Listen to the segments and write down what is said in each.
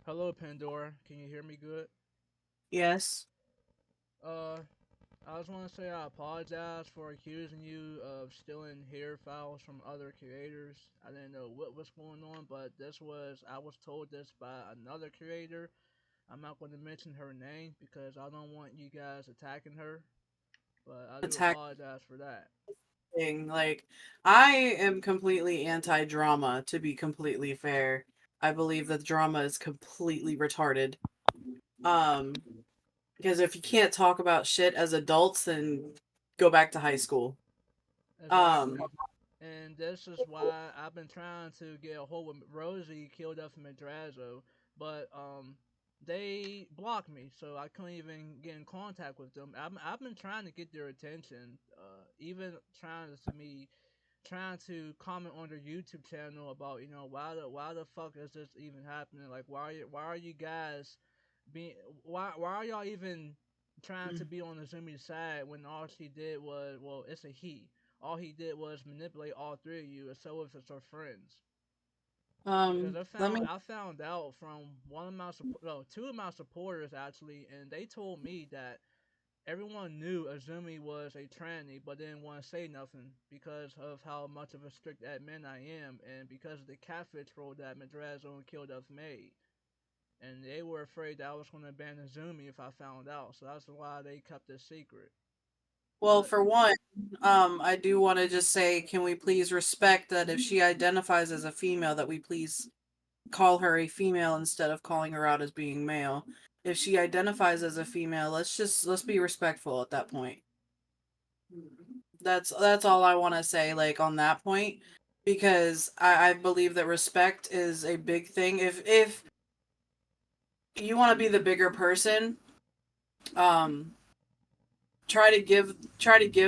Hello, Pandora. Can you hear me good? Yes. Uh, I just want to say I apologize for accusing you of stealing hair files from other creators. I didn't know what was going on, but I was told this by another creator. I'm not going to mention her name because I don't want you guys attacking her, but I do Attack apologize for that. thing. Like, I am completely anti drama, to be completely fair. I believe that drama is completely retarded. Um, because if you can't talk about shit as adults, then go back to high school. Um, Exactly. And this is why I've been trying to get a hold of Rosie killed up from Madrazo, but they blocked me, so I couldn't even get in contact with them. I've been trying to get their attention, even trying to comment on their YouTube channel about why the fuck is this even happening? Like why are you guys being why are y'all even trying to be on Azumi's side when all she did was, well, it's a he. All he did was manipulate all three of you, and so if it's her friends. Because let me. I found out from two of my supporters actually, and they told me that everyone knew Azumi was a tranny, but didn't want to say nothing because of how much of a strict admin I am, and because of the catfish role that Madrazo and Kilduff made. And they were afraid that I was going to ban Azumi if I found out, so that's why they kept it secret. Well, But for one, I do want to just say, can we please respect that if she identifies as a female, that we please call her a female instead of calling her out as being male. If she identifies as a female, let's be respectful at that point. That's all I want to say, like on that point, because I believe that respect is a big thing. If you want to be the bigger person, um, try to give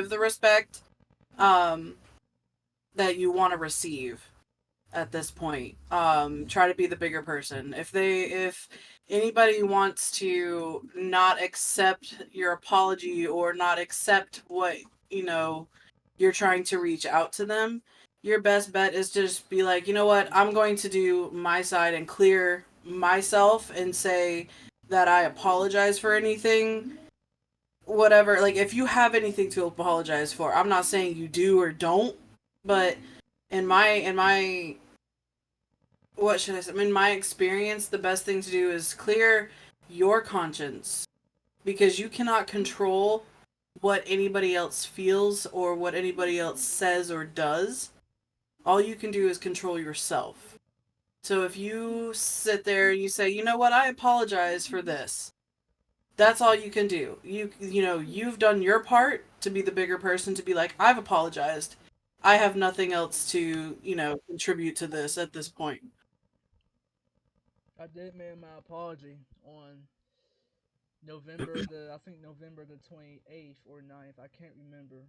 the respect um that you want to receive at this point. Try to be the bigger person. If anybody wants to not accept your apology or not accept what, you know, you're trying to reach out to them, your best bet is just be like, you know what, I'm going to do my side and clear myself and say that I apologize for anything, whatever. Like, if you have anything to apologize for, I'm not saying you do or don't, but in my what should I say? In my experience, the best thing to do is clear your conscience because you cannot control what anybody else feels or what anybody else says or does. All you can do is control yourself. So if you sit there and you say, "You know what? I apologize for this." That's all you can do. You've done your part to be the bigger person to be like, "I've apologized. I have nothing else to, contribute to this at this point." I did make my apology on I think November the 28th or 9th. I can't remember.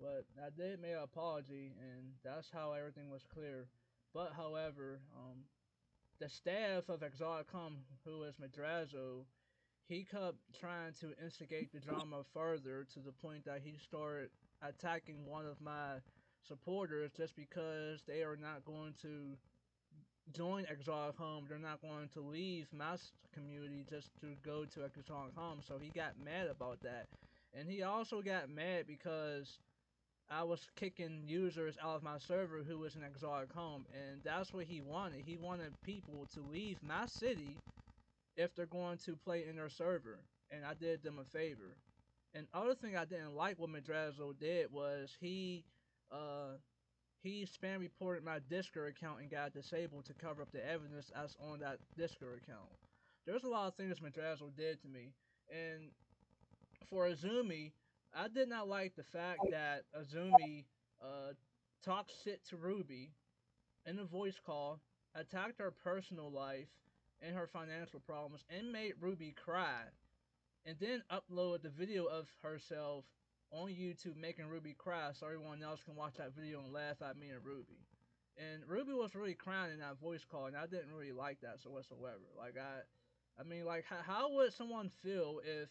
But I did make an apology, and that's how everything was clear. But however, the staff of Exoticum, who is Madrazo, he kept trying to instigate the drama further to the point that he started attacking one of my supporters just because they are not going to join Exotic Home. They're not going to leave my community just to go to Exotic Home. So he got mad about that. And he also got mad because I was kicking users out of my server who was in Exotic Home. And that's what he wanted. He wanted people to leave my city if they're going to play in their server. And I did them a favor. And other thing I didn't like what Madrazo did was uh he spam reported my Discord account and got disabled to cover up the evidence that's on that Discord account. There's a lot of things Madrazo did to me. And for Azumi, I did not like the fact that Azumi uh, talked shit to Ruby in a voice call, attacked her personal life and her financial problems, and made Ruby cry, and then upload the video of herself on YouTube making Ruby cry so everyone else can watch that video and laugh at me and Ruby. And Ruby was really crying in that voice call, and I didn't really like that so whatsoever. I mean, like, how would someone feel if,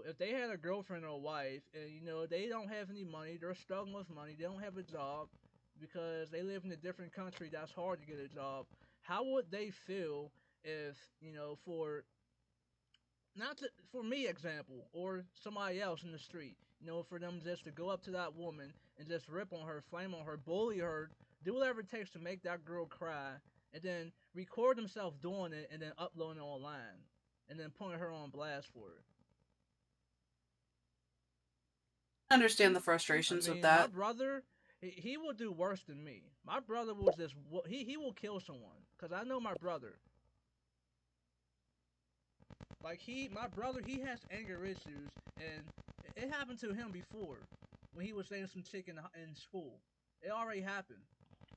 if they had a girlfriend or a wife, and they don't have any money, they're struggling with money, they don't have a job because they live in a different country that's hard to get a job. How would they feel if for not to, for me example or somebody else in the street, for them just to go up to that woman and just rip on her, flame on her, bully her, do whatever it takes to make that girl cry, and then record themselves doing it and then uploading it online, and then putting her on blast for it. I understand the I frustrations with mean, my that. brother, he will do worse than me. My brother will just he will kill someone because I know my brother. Like my brother, he has anger issues, and it happened to him before when he was dating some chick in school. It already happened,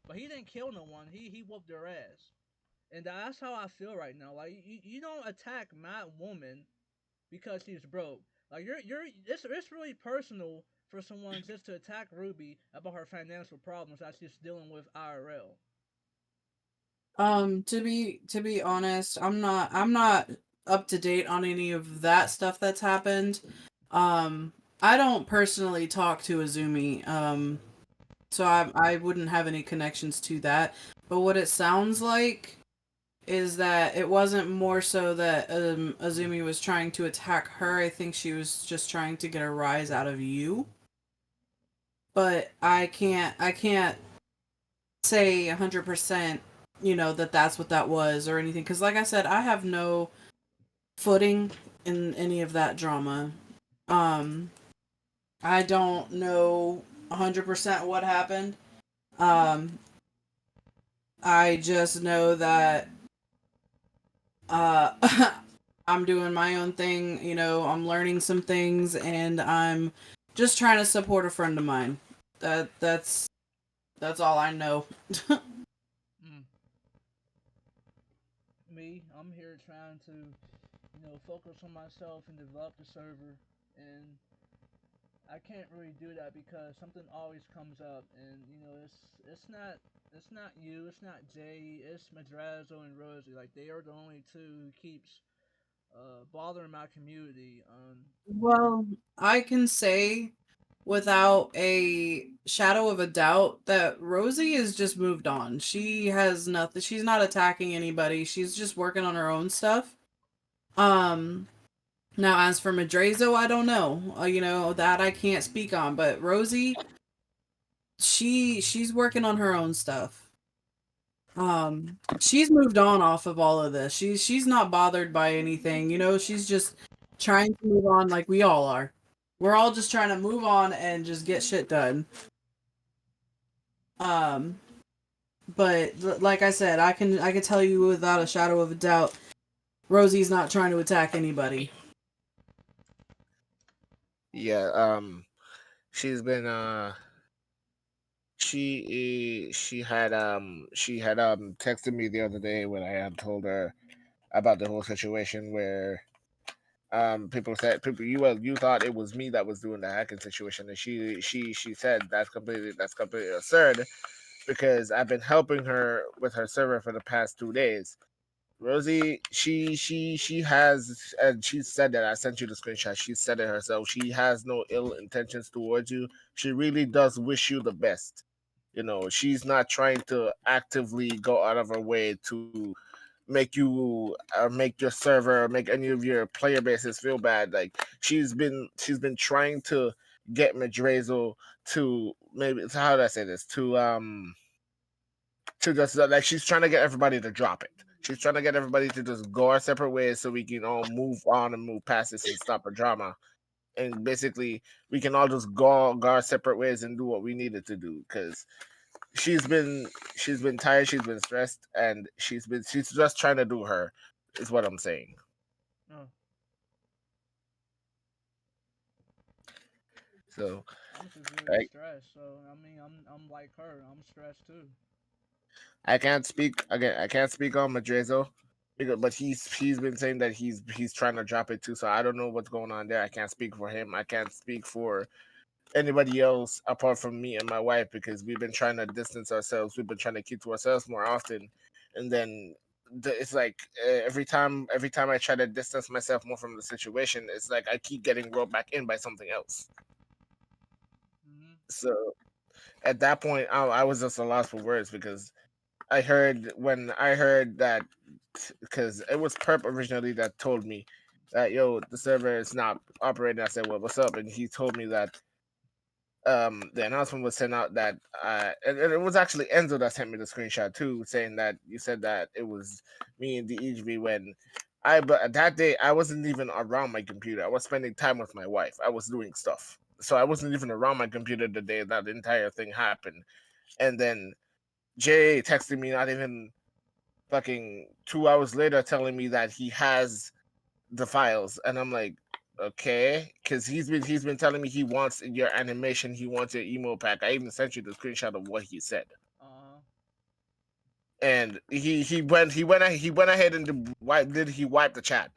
but he didn't kill no one. He whooped their ass, and that's how I feel right now. Like you don't attack my woman because she's broke. Like it's really personal for someone just to attack Ruby about her financial problems that she's dealing with IRL. To be honest, I'm not up to date on any of that stuff that's happened. Um, I don't personally talk to Azumi, so I wouldn't have any connections to that. But what it sounds like is that it wasn't more so that Azumi was trying to attack her. I think she was just trying to get a rise out of you. But I can't say 100%, that that's what that was or anything, cuz like I said, I have no footing in any of that drama. Um I don't know 100% what happened. Um I just know that uh I'm doing my own thing, I'm learning some things and I'm just trying to support a friend of mine. That's all I know. Mm. Me, I'm here trying to focus on myself and develop the server, and I can't really do that because something always comes up, and it's not you, it's not Jay, it's Madrazo and Rosie. Like they are the only two who keeps bothering my community. Well, I can say without a shadow of a doubt that Rosie has just moved on. She has nothing. She's not attacking anybody. She's just working on her own stuff. Um Now as for Madrazo, I don't know. That I can't speak on, but Rosie, she's working on her own stuff. She's moved on off of all of this. She's not bothered by anything. She's just trying to move on like we all are. We're all just trying to move on and just get shit done. Um, but like I said, I can tell you without a shadow of a doubt, Rosie's not trying to attack anybody. Yeah, she's been she had texted me the other day when I had told her about the whole situation where people you thought it was me that was doing the hacking situation, and she said that's completely absurd because I've been helping her with her server for the past 2 days. Rosie, she has, and she said that I sent you the screenshot. She said it herself. She has no ill intentions towards you. She really does wish you the best. She's not trying to actively go out of her way to make you make your server or make any of your player bases feel bad. Like she's been trying to get Madrazo to, maybe, so how did I say this, to just, like, she's trying to get everybody to drop it. She's trying to get everybody to just go our separate ways so we can all move on and move past this and stop the drama. And basically, we can all just go our separate ways and do what we needed to do. Because she's been she's been tired, she's been stressed, and she's just trying to do her. Is what I'm saying. Oh, So I'm severely I stressed, so I mean, I'm like her. I'm stressed too. I can't speak again. I can't speak on Madrezo, but he's been saying that he's trying to drop it too. So I don't know what's going on there. I can't speak for him. I can't speak for anybody else apart from me and my wife, because we've been trying to distance ourselves. We've been trying to keep to ourselves more often, and then it's like, every time I try to distance myself more from the situation, it's like I keep getting roped back in by something else. Hmm. So at that point, I was just a loss for words, because I heard that because it was Perp originally that told me that yo the server is not operating. I said, well, what's up? And he told me that the announcement was sent out that and it was actually Enzo that sent me the screenshot too, saying that you said that it was me and the EGB when but that day I wasn't even around my computer. I was spending time with my wife. I was doing stuff. So I wasn't even around my computer the day that the entire thing happened. And then Jay texted me not even fucking 2 hours later telling me that he has the files, and I'm like, okay, because he's been telling me he wants your animation, he wants your emo pack. I even sent you the screenshot of what he said, Uh, and he went ahead and he wiped the chat,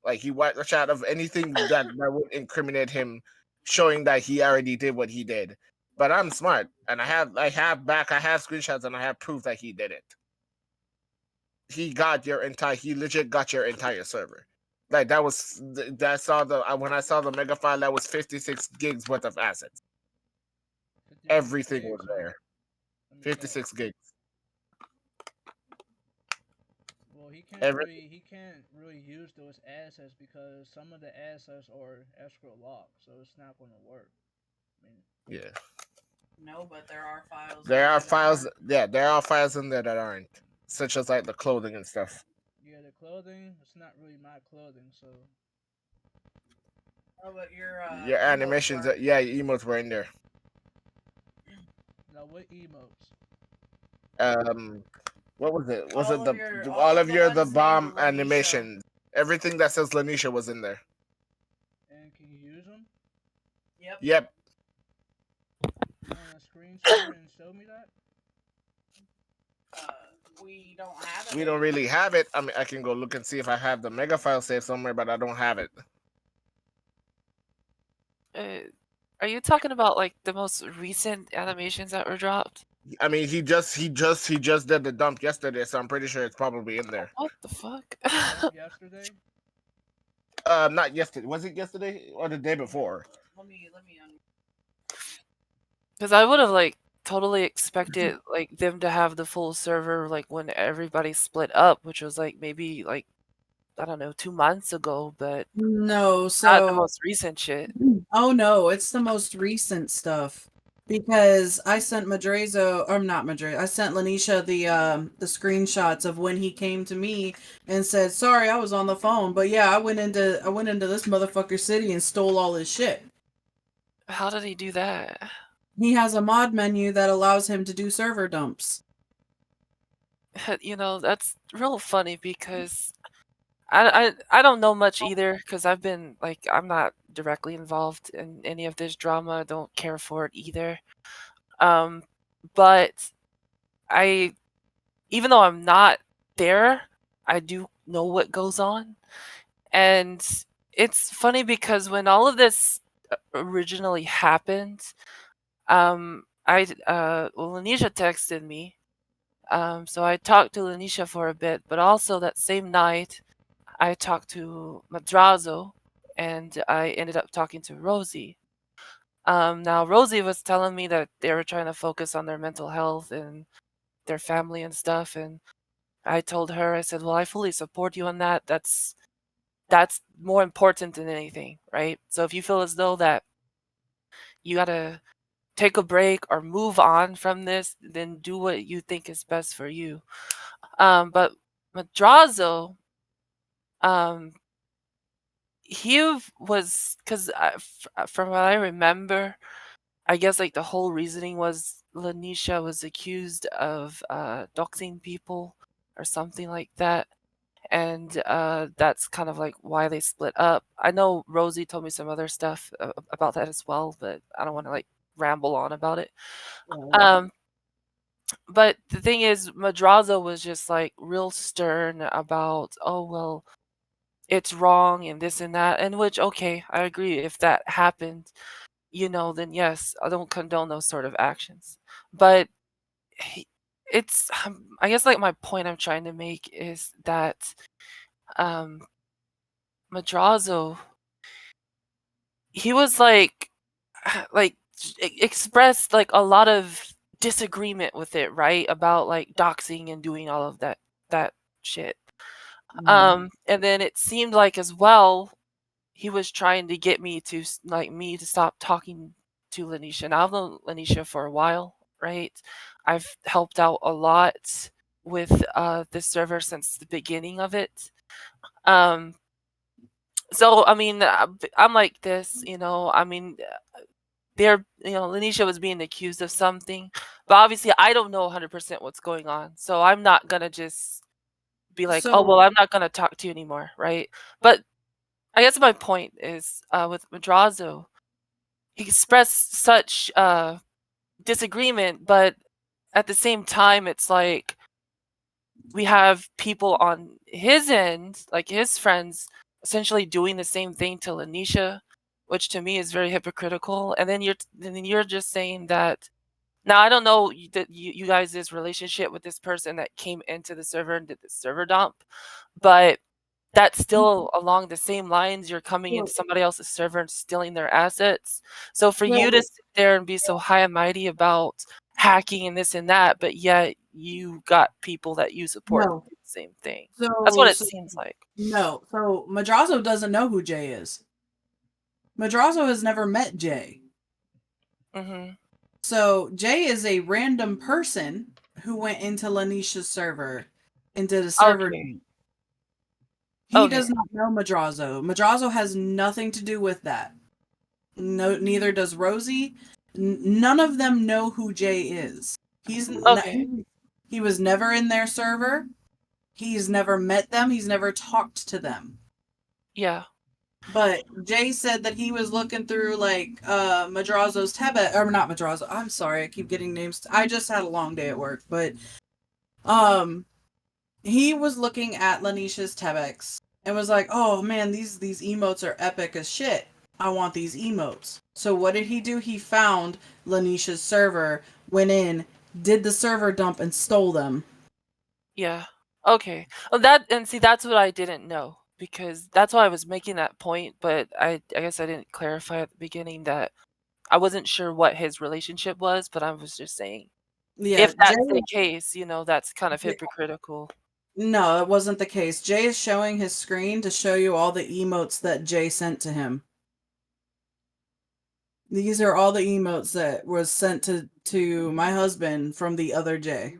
like he wiped the chat of anything that would incriminate him, showing that he already did what he did. But I'm smart, and I have screenshots, and I have proof that he did it. He legit got your entire server. Like that saw the when I saw the mega file, that was 56 gigs worth of assets. 56 Everything was gigs, huh? there. Let me check. 56 gigs. Well, Every he can't really use those assets because some of the assets are escrow locked, so it's not going to work. I mean, Yeah. No, but there are files in There are there that files. aren't. Yeah, there are files in there that aren't, such as like the clothing and stuff. yeah, the clothing, it's not really my clothing, so Oh, but your Your emotes animations, were. yeah, your emotes were in there. now what emotes? Um, what was it? Was it All of the your all all of of the your the ones named bomb Lanisha. animations? Everything that says Lanisha was in there. And can you use them? Yep. Yep. You want to screen share and show me that? We don't have it We don't anymore. really have it. I mean, I can go look and see if I have the mega file saved somewhere, but I don't have it. Uh, are you talking about like the most recent animations that were dropped? I mean, he just did the dump yesterday, so I'm pretty sure it's probably in there. What the fuck? The dump yesterday? Not yesterday. Was it yesterday or the day before? Let me. Because I would have like totally expected like them to have the full server like when everybody split up, which was like maybe like I don't know 2 months ago, but No, not the so most recent shit. oh no, it's the most recent stuff. Because I sent Madrazo, or not Madrazo, I sent Lanisha the screenshots of when he came to me and said, "Sorry, I was on the phone, but yeah, I went into this motherfucker city and stole all his shit." How did he do that? He has a mod menu that allows him to do server dumps. You know, that's real funny because I don't know much either because I've been like I'm not directly involved in any of this drama. I don't care for it either. Um, but I even though I'm not there, I do know what goes on. And it's funny because when all of this originally happened, Lanisha texted me. So I talked to Lanisha for a bit, but also that same night I talked to Madrazo and I ended up talking to Rosie. Now Rosie was telling me that they were trying to focus on their mental health and their family and stuff, and I told her, I said, "Well, I fully support you on that. That's more important than anything, right? So if you feel as though that you gotta take a break or move on from this, then do what you think is best for you." But Madrazo, um, he was because from what I remember, I guess like the whole reasoning was Lanisha was accused of doxing people or something like that. And that's kind of like why they split up. I know Rosie told me some other stuff about that as well, but I don't want to like ramble on about it. Right. Um, but the thing is, Madrazo was just like real stern about, oh well, it's wrong and this and that. And which, okay, I agree. If that happened, you know, then yes, I don't condone those sort of actions. But he- it's, I guess, like my point I'm trying to make is that um, Madrazo, he was like expressed like a lot of disagreement with it, right? About like doxing and doing all of that shit. And then it seemed like as well he was trying to get me to stop talking to Lanisha. And I've known Lanisha for a while, right? I've helped out a lot with this server since the beginning of it. So I mean, I'm like this, I mean, Lanisha was being accused of something, but obviously I don't know 100% what's going on. So I'm not gonna just be like, oh well, So I'm not gonna talk to you anymore, right? But I guess my point is, with Madrazo, he expressed such disagreement, but at the same time, it's like we have people on his end, like his friends, essentially doing the same thing to Lanisha, which to me is very hypocritical. And then you're just saying that. Now I don't know that you guys' relationship with this person that came into the server and did the server dump, but that's still along the same lines. You're coming into somebody else's server and stealing their assets. So for you to sit there and be so high and mighty about hacking and this and that, but yet you got people that you support no. do the same thing. So That's what it seems like. No. So Madrazo doesn't know who Jay is. Madrazo has never met Jay. Mm-hmm. So Jay is a random person who went into Lanisha's server and did a server. Okay. He does not know Madrazo. Madrazo has nothing to do with that. No, neither does Rosie. None of them know who Jay is. He was never in their server. He's never met them. He's never talked to them. Yeah. But Jay said that he was looking through like Madrazo's Tebet, or not Madrazo. I'm sorry, I keep getting names. I just had a long day at work, but he was looking at Lanisha's Tebex and was like, "Oh man, these emotes are epic as shit. I want these emotes." So what did he do? He found Lanisha's server, went in, did the server dump, and stole them. Yeah. Okay. Well, that's what I didn't know, because that's why I was making that point, but I guess I didn't clarify at the beginning that I wasn't sure what his relationship was, but I was just saying, Yeah, if that's the case, that's kind of hypocritical. No, it wasn't the case. Jay is showing his screen to show you all the emotes that Jay sent to him. These are all the emotes that was sent to my husband from the other Jay.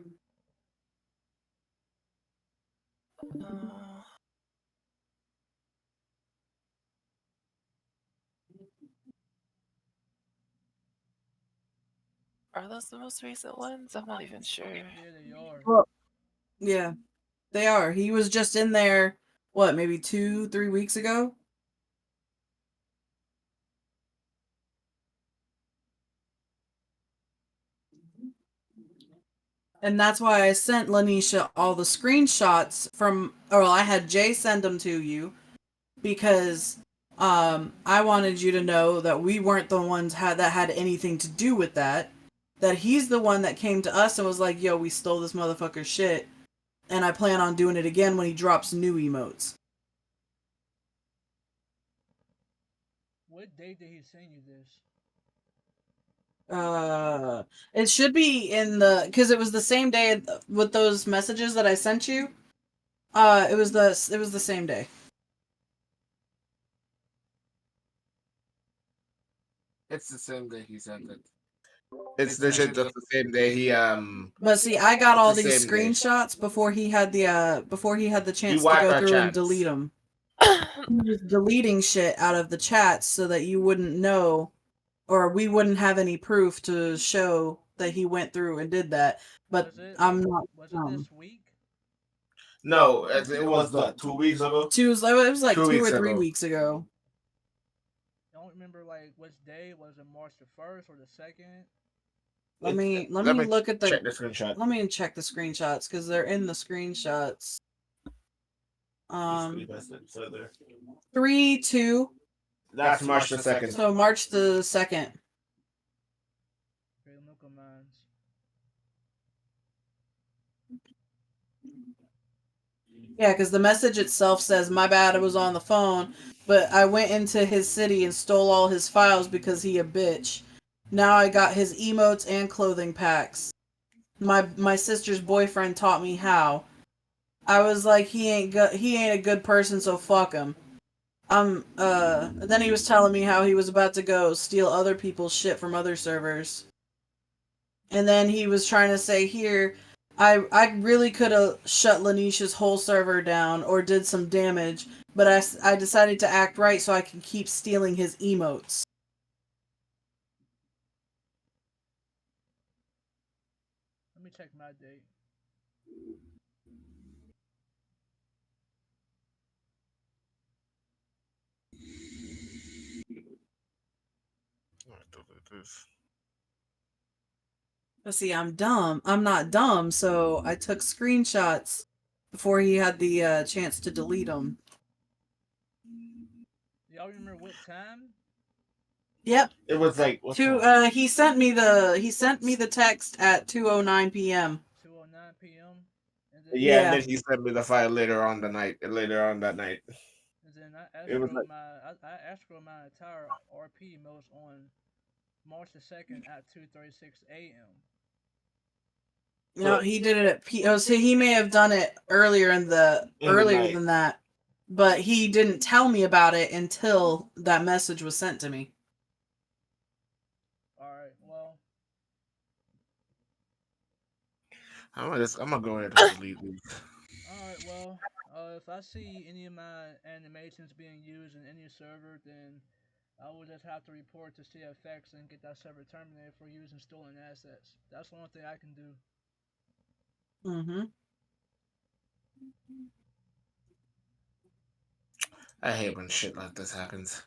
Are those the most recent ones? I'm not even sure. Yeah, they are. Well, yeah, they are. He was just in there, what, maybe 2-3 weeks ago? And that's why I sent Lanisha all the screenshots I had Jay send them to you, because I wanted you to know that we weren't the ones that had anything to do with that. That he's the one that came to us and was like, "Yo, we stole this motherfucker's shit, and I plan on doing it again when he drops new emotes." What date did he send you this? It should be because it was the same day with those messages that I sent you. It was the same day. It's the same day he sent it. It's legit just the same day he But see, I got all these screenshots before he had the chance to go through and delete them. He was deleting shit out of the chats so that you wouldn't know, or we wouldn't have any proof to show that he went through and did that. But I'm not. Was it this week? No, it was 2 weeks ago. It was like 2 or 3 weeks ago. I don't remember like which day. Was it March the 1st or the 2nd? Let me look at check the screenshot. Let me check the screenshots because they're in the screenshots. 3-2. That's March the 2nd. So March the 2nd. Yeah, because the message itself says, "My bad, I was on the phone, but I went into his city and stole all his files because he a bitch. Now I got his emotes and clothing packs. My sister's boyfriend taught me how. I was like, he ain't a good person, so fuck him. Then he was telling me how he was about to go steal other people's shit from other servers. And then he was trying to say here, I really could have shut Lanisha's whole server down or did some damage, but I decided to act right so I can keep stealing his emotes. Let me check my date. But see, I'm dumb. I'm not dumb, so I took screenshots before he had the chance to delete them. Do y'all remember what time? Yep. It was like what time? He sent me the text at 2:09 p.m. 2:09 p.m. And then Yeah, and Yeah. then he sent me the file later on that night. I It was escrowed like my entire RP most on March the 2nd at 2:36 a.m. No, he did it at P. Oh, so he may have done it in the earlier night. than that, but he didn't tell me about it until that message was sent to me. All right, well, I'm gonna go ahead and delete these. all right, well. If I see any of my animations being used in any server, then I will just have to report to CFX and get that server terminated for using stolen assets. That's the only thing I can do. Mm-hmm. I hate when shit like this happens.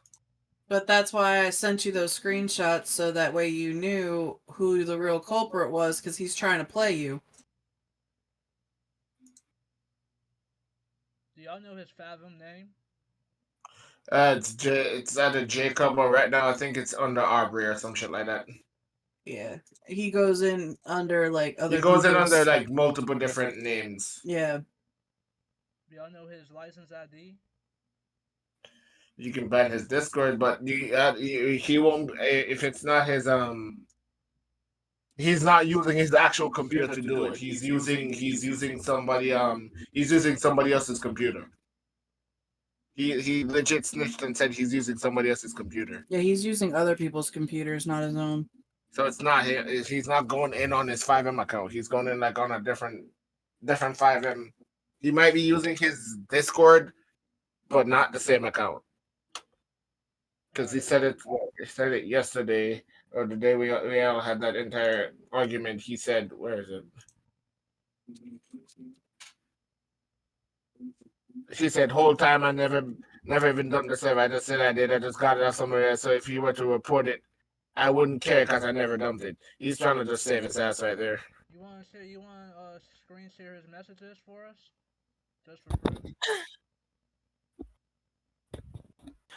But that's why I sent you those screenshots so that way you knew who the real culprit was because he's trying to play you. Do y'all know his Fathom name? It's either Jacob or right now I think it's under Aubrey or some shit like that. Yeah. He goes in under like He other goes in under people's. like multiple different names. Yeah. Do y'all know his license ID? You can ban his Discord, but he won't if it's not his He's not using his actual computer to do it. He's using somebody else's computer. He legit snitched and said he's using somebody else's computer. Yeah, he's using other people's computers, not his own. So it's not he's not going in on his 5M account. He's going in like on a different 5M. He might be using his Discord, but not the same account. Because he said it yesterday or the day we all had that entire argument. He said, where is it? She said, whole time I never even done the server. I just said I did. I just got it off somewhere else. So if you were to report it, I wouldn't care because I never dumped it. He's trying to just save his ass right there. You want screen share his messages for us, just for proof?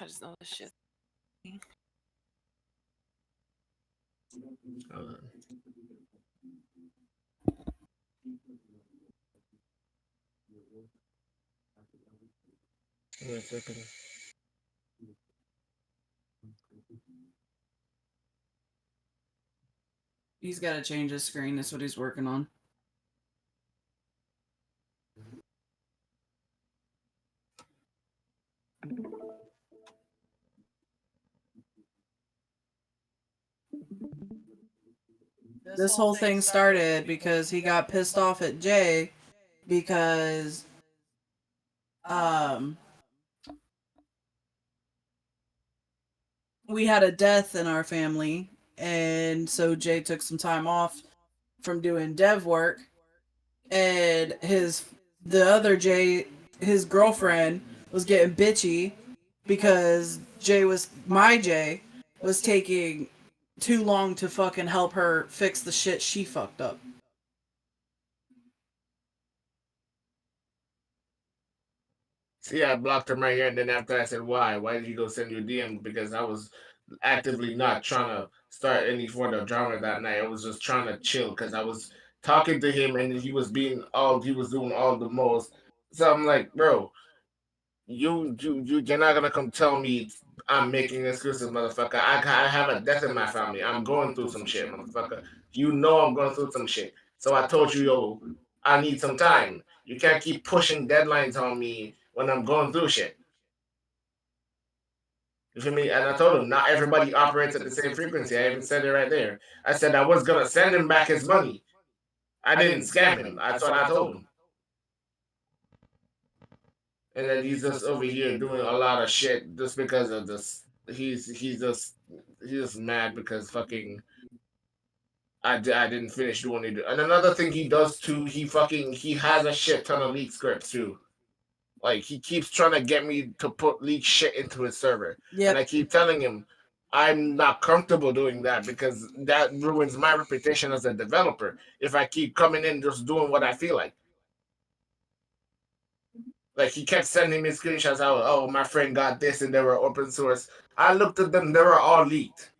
I just know this shit. Wait a second. He's got to change his screen. That's what he's working on. This whole thing started because he got pissed off at Jay because we had a death in our family, and so Jay took some time off from doing dev work, and the other Jay, his girlfriend, was getting bitchy because my Jay was taking too long to fucking help her fix the shit she fucked up. See, I blocked him right here, and then after I said, "Why? Why did you go send your DM?" Because I was actively not trying to start any further drama that night. I was just trying to chill because I was talking to him, and he was doing all the most. So I'm like, bro, you're not gonna come tell me I'm making excuses, motherfucker. I have a death in my family. I'm going through some shit, motherfucker. You know I'm going through some shit. So I told you, yo, I need some time. You can't keep pushing deadlines on me when I'm going through shit. You feel me? And I told him not everybody operates at the same frequency. I even said it right there. I said I was gonna send him back his money. I didn't scam him. That's what I told him. And then he's just over here doing a lot of shit just because of this. He's just mad because fucking I didn't finish doing it. And another thing he does too, he has a shit ton of leak scripts too. Like he keeps trying to get me to put leak shit into his server, and Yep. I keep telling him I'm not comfortable doing that because that ruins my reputation as a developer. If I keep coming in just doing what I feel like he kept sending me screenshots. How my friend got this and they were open source. I looked at them; they were all leaked.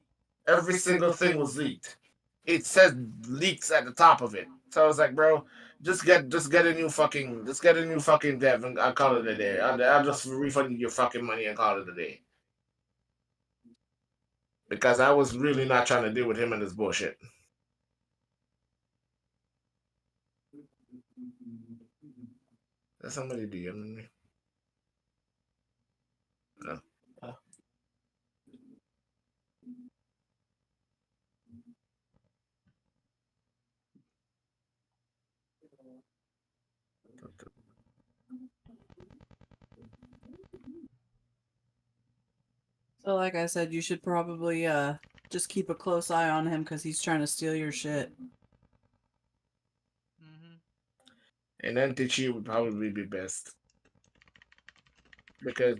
Every single thing was leaked. It says leaks at the top of it. So I was like, bro, just get a new fucking dev and I'll call it a day. I'll just refund you your fucking money and call it a day. Because I was really not trying to deal with him and his bullshit. There's somebody DMing me. No. So like I said, you should probably just keep a close eye on him because he's trying to steal your shit. And then Tichi would probably be best. Because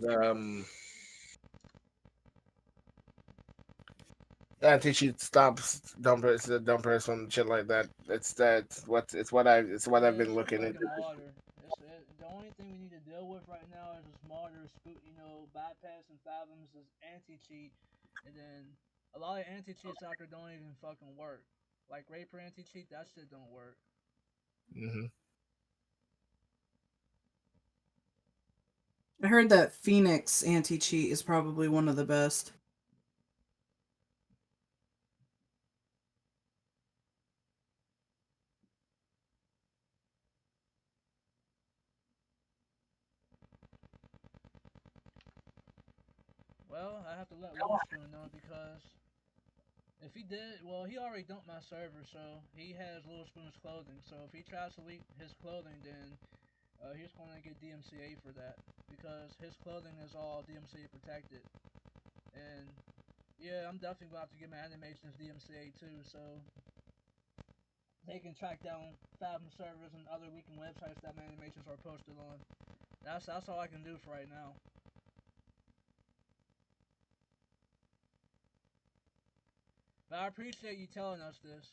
Tichi stops dumpers from shit like that. It's what I've Yeah, been it's just looking like into. a martyr. The only thing we need to deal with right now is this martyr, bypassing fathoms, this anti-cheat, and then a lot of anti-cheats out there don't even fucking work. Like Raper anti-cheat, that shit don't work. Mm-hmm. I heard that Phoenix anti-cheat is probably one of the best. Well, I have to let Lil Spoon know because if he did, well, he already dumped my server, so he has Lil Spoon's clothing. So if he tries to leak his clothing, then he's going to get DMCA for that because his clothing is all DMCA protected. And yeah, I'm definitely going to have to get my animations DMCA too, so they can track down Fathom servers and other leaking websites that my animations are posted on. That's all I can do for right now. But I appreciate you telling us this.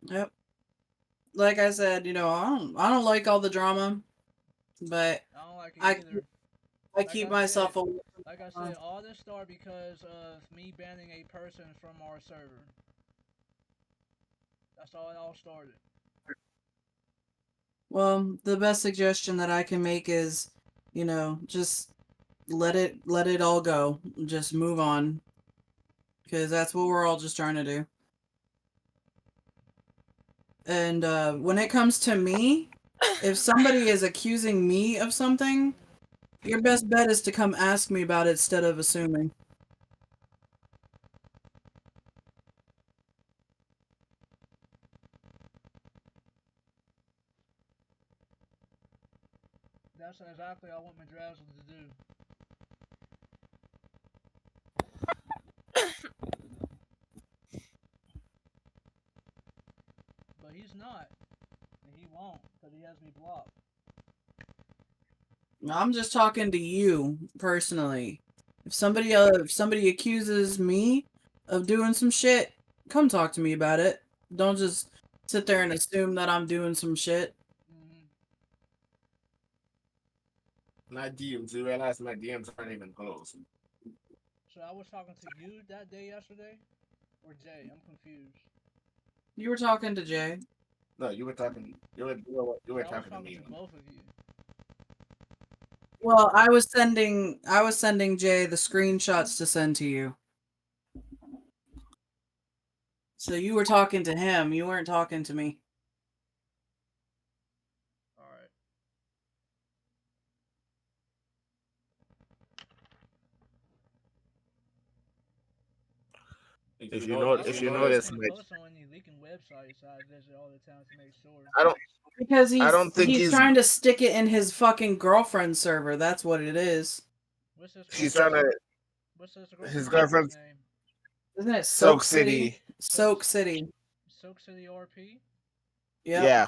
Yep. Like I said, I don't like all the drama, but I don't like it I either. I Like keep I said, myself away. all this started because of me banning a person from our server. That's how it all started. Well, the best suggestion that I can make is, just let it all go. Just move on, because that's what we're all just trying to do. And when it comes to me, if somebody is accusing me of something, your best bet is to come ask me about it instead of assuming. That's exactly what I want Madrazo to do. But he's not. And he won't, because he has me blocked. I'm just talking to you personally. If somebody accuses me of doing some shit, come talk to me about it. Don't just sit there and assume that I'm doing some shit. Mm-hmm. My DMs, you realize my DMs aren't even closed. So I was talking to you that day yesterday? Or Jay? I'm confused. You were talking to Jay. No, you were So I was talking to talking me. to both of you. Well, I was sending Jay the screenshots to send to you. So you were talking to him. You weren't talking to me. Alright. If I you was notice, paying like, close on any leaking websites I visit all the time to make sure. I don't Because I don't think he's trying to stick it in his fucking girlfriend's server. That's what it is. What's this he's girlfriend's trying to What's this his girlfriend's girlfriend's name? Isn't it Soak Soak City? City. Soak City. Soak City RP? Yep. Yeah.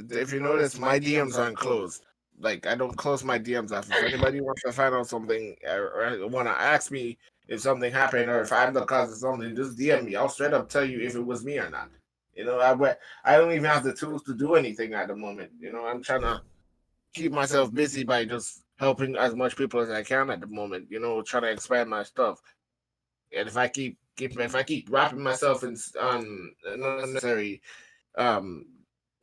If you notice, my DMs aren't closed. Like, I don't close my DMs off. If anybody wants to find out something or want to ask me if something happened or if I'm the cause of something, just DM me. I'll straight up tell you if it was me or not. You know, I don't even have the tools to do anything at the moment. You know, I'm trying to keep myself busy by just helping as much people as I can at the moment. You know, trying to expand my stuff. And if I keep wrapping myself in unnecessary um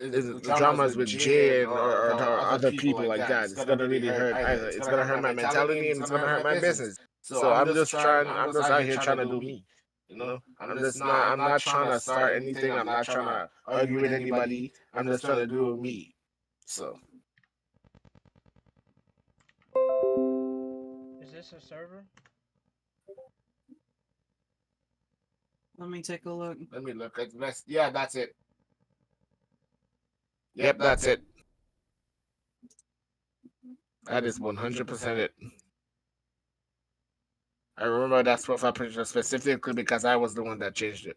the dramas with Jay or other people like that, it's gonna really hurt. It's gonna hurt my mentality and it's gonna hurt my business. So I'm just out here trying to do me. You know, I'm not trying to start anything. I'm not trying to argue with anybody. I'm just trying to do me. So Is this a server? Let me take a look. let me look. Yeah, that's it. Yep, that's it. That is 100% it. I remember that profile picture specifically because I was the one that changed it.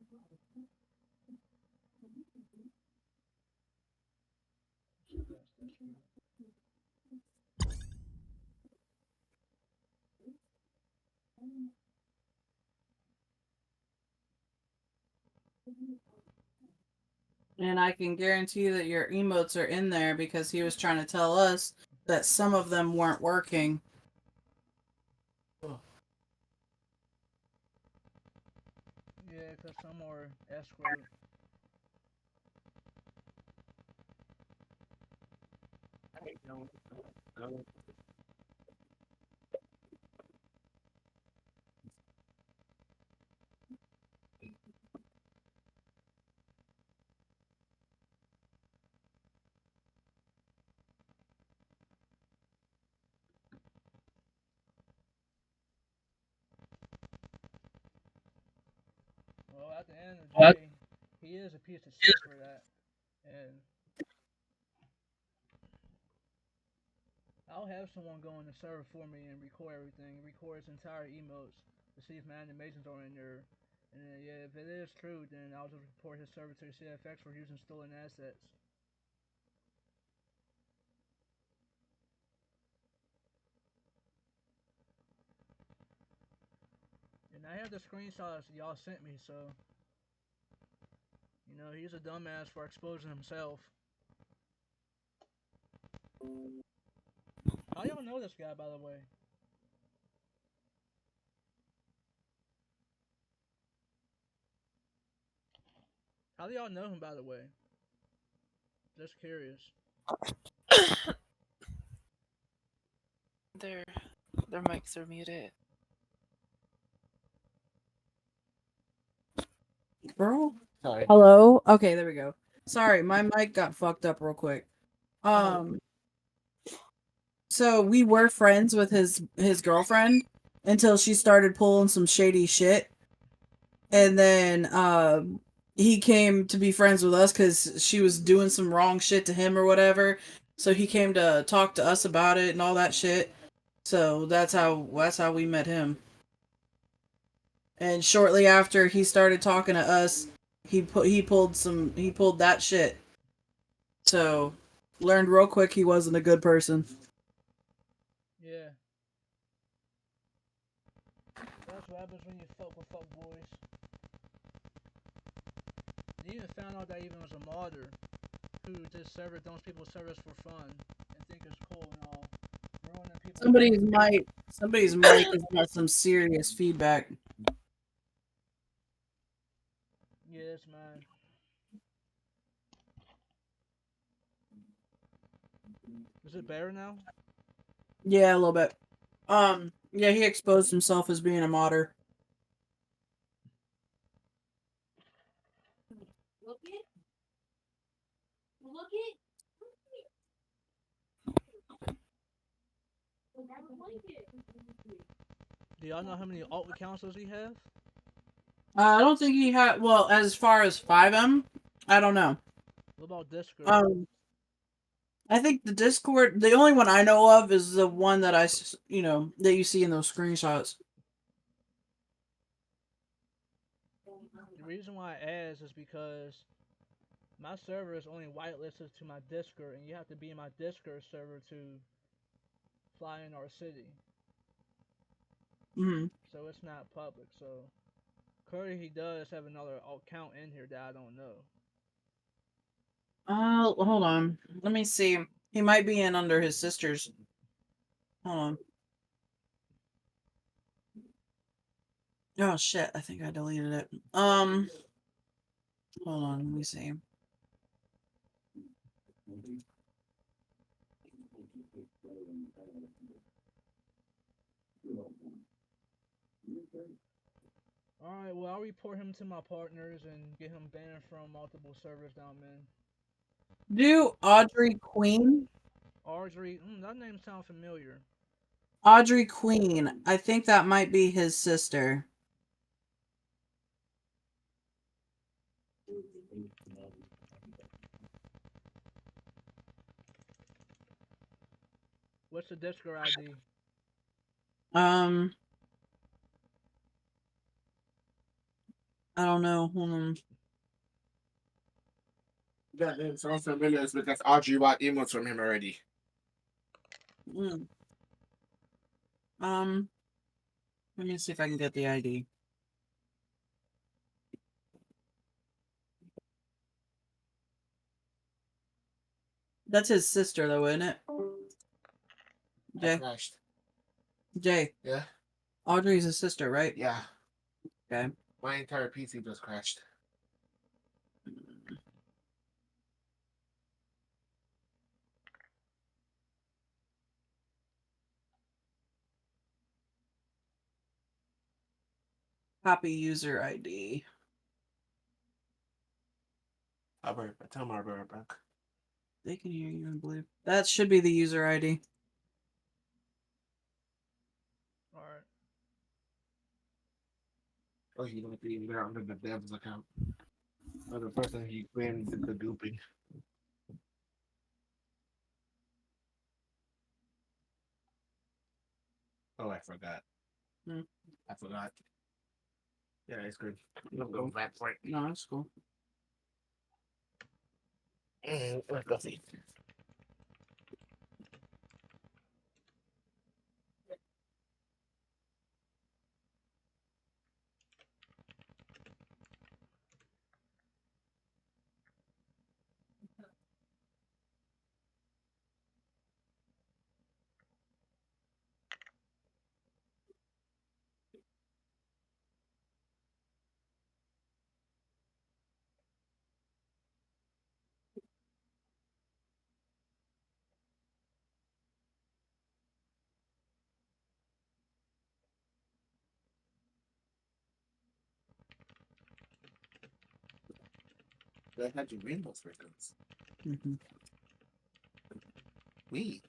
That's this one. And I can guarantee that your emotes are in there because he was trying to tell us that some of them weren't working. Yeah, because some are escort. Well, at the end of the day, he is a piece of shit for that. And I'll have someone go on the server for me and record everything, record his entire emotes to see if my animations are in there. And yeah, if it is true, then I'll just report his server to the CFX for using stolen assets. And I have the screenshots y'all sent me, so you know he's a dumbass for exposing himself. How y'all know this guy, by the way? How do y'all know him, by the way? Just curious. Their their mics are muted. Girl? Sorry. Hello? Okay, there we go. Sorry, my mic got fucked up real quick. So we were friends with his girlfriend until she started pulling some shady shit. And then he came to be friends with us cuz she was doing some wrong shit to him or whatever. So he came to talk to us about it and all that shit. So that's how we met him. And shortly after he started talking to us, he pulled that shit. So learned real quick he wasn't a good person. Yeah. That's what happens when you fuck with fuck boys. You even found out that even was a modder who just server dumps people's servers for fun and think it's cool and all. people Somebody's mic has got some serious feedback. Yes, man. Is it better now? Yeah, a little bit. Yeah, he exposed himself as being a modder. Do y'all know how many alt accounts does he have? I don't think he had. Well, as far as 5M, I don't know. What about Discord? I think the Discord, the only one I know of is the one that that you see in those screenshots. The reason why I ask is because my server is only whitelisted to my Discord, and you have to be in my Discord server to fly in our city. Mm-hmm. So it's not public. So currently he does have another account in here that I don't know. Hold on. Let me see. He might be in under his sister's. Hold on. Oh shit! I think I deleted it. Hold on. Let me see. Alright, well, I'll report him to my partners and get him banned from multiple servers down in. Do Audrey Queen. Audrey, that name sounds familiar. Audrey Queen. I think that might be his sister. What's the Discord ID? I don't know. Hold on. That name sounds familiar. It's because Audrey bought emotes from him already. Mm. Let me see if I can get the ID. That's his sister, though, isn't it? I Jay. crashed. Jay. Yeah. Audrey's his sister, right? Yeah. Okay. My entire PC just crashed. Copy user ID. Tell him I'll be right back. They can hear you, I believe. That should be the user ID. Alright. Oh, he might be in there under the dev's account. Or the person he claimed did the duping. Oh, I forgot. I forgot. Yeah, it's good. Don't go back for it. No, that's cool. Let's go see. They had your rainbow sprinkles. Mm-hmm. We,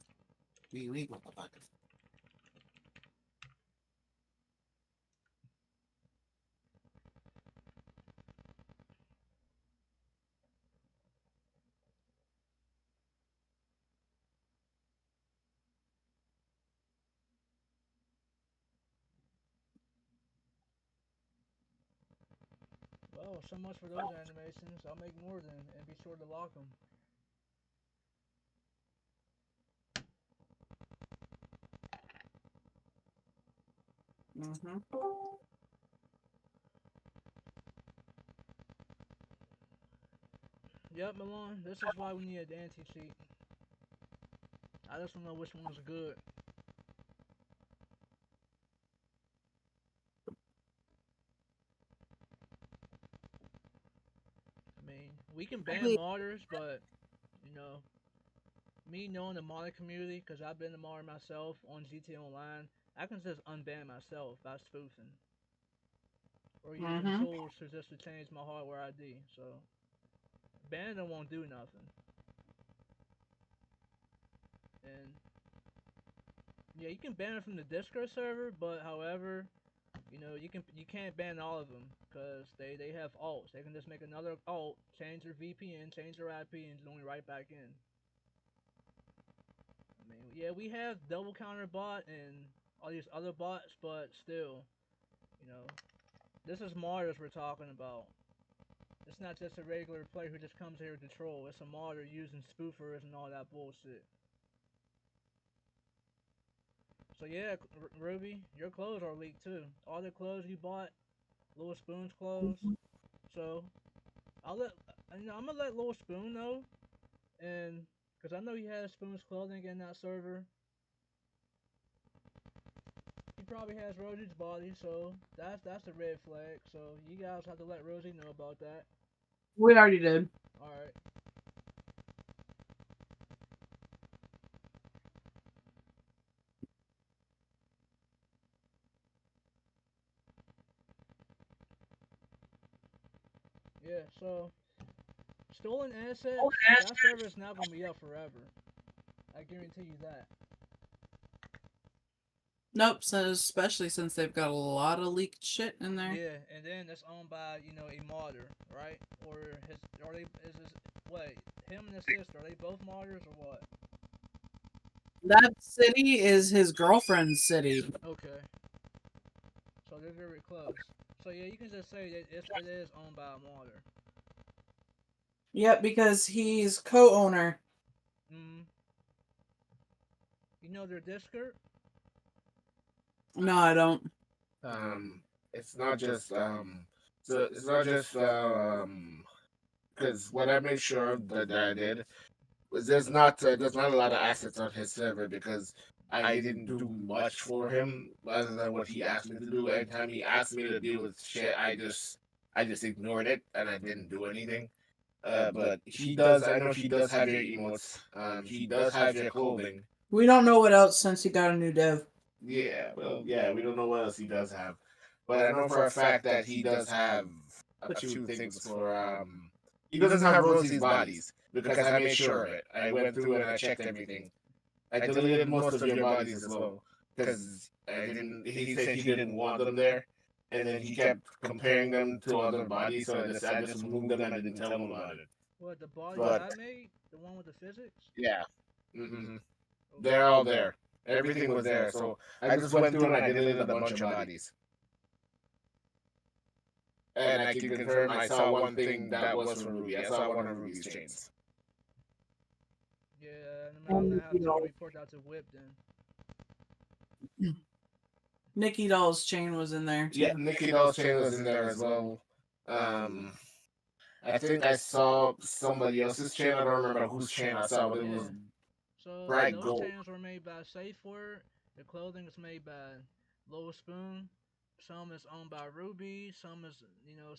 motherfuckers. Well, so much for those animations. I'll make more then, and be sure to lock them. Mm-hmm. Yep, Milan, this is why we need a anti-cheat. I just don't know which one's good. We can ban modders, but you know, me knowing the modding community, because I've been a modder myself on GTA Online, I can just unban myself by spoofing or using Mm-hmm. tools to just to change my hardware ID. So banning them won't do nothing. And yeah, you can ban them from the Discord server, but however, you can't ban all of them because they have alts. They can just make another alt, change their VPN, change their IP, and join right back in. I mean, yeah, we have double counter bot and all these other bots, but still, you know, this is modders we're talking about. It's not just a regular player who just comes here to troll. It's a modder using spoofers and all that bullshit. So yeah, Ruby, your clothes are leaked too. All the clothes you bought, Little Spoon's clothes. So I'll let I'm gonna let Little Spoon know, and because I know he has Spoon's clothing in that server. He probably has Rosie's body, so that's a red flag. So you guys have to let Rosie know about that. We already did. All right. Yeah. So stolen assets. That server is not gonna be up forever. I guarantee you that. Nope. So especially since they've got a lot of leaked shit in there. Yeah, and then it's owned by a modder, right? Or his are they is his wait him and his sister are they both modders or what? That city is his girlfriend's city. Okay, so they're very close. So yeah, you can just say that it is owned by a modder. Yep, because he's co-owner. Mm. You know their Discord? No, I don't. Um, it's not just so it's not just because what I made sure that I did was there's not a lot of assets on his server because I didn't do much for him other than what he asked me to do. Anytime he asked me to deal with shit, I just ignored it and I didn't do anything. But he does. I know he does have your emotes. He does have your clothing. We don't know what else since he got a new dev. Yeah, well, yeah, we don't know what else he does have, but I know for a fact that he does have a few things for. He doesn't have Rosie's bodies because I made sure of it. I went through and I checked everything. I deleted most of your bodies as well because I didn't. He said he didn't want them there, and then he kept comparing them to other bodies, so I just removed them and I didn't tell him about it. What the bodies But I made? The one with the physics? yeah, hmm they're Okay. all there. Everything was there, so I just went through and I deleted a bunch of bodies. And I can confirm I saw one thing that was from Ruby. I saw one of Ruby's chains. Yeah, I'm gonna have to report that to Whip then. Nikki Doll's chain was in there too. Yeah, Nikki Doll's chain was in there as well. Um, I think I saw somebody else's chain. I don't remember whose chain I saw, but it was Yeah. So bright those gold. chains were made by Safeword. The clothing is made by Little Spoon. Some is owned by Ruby. Some is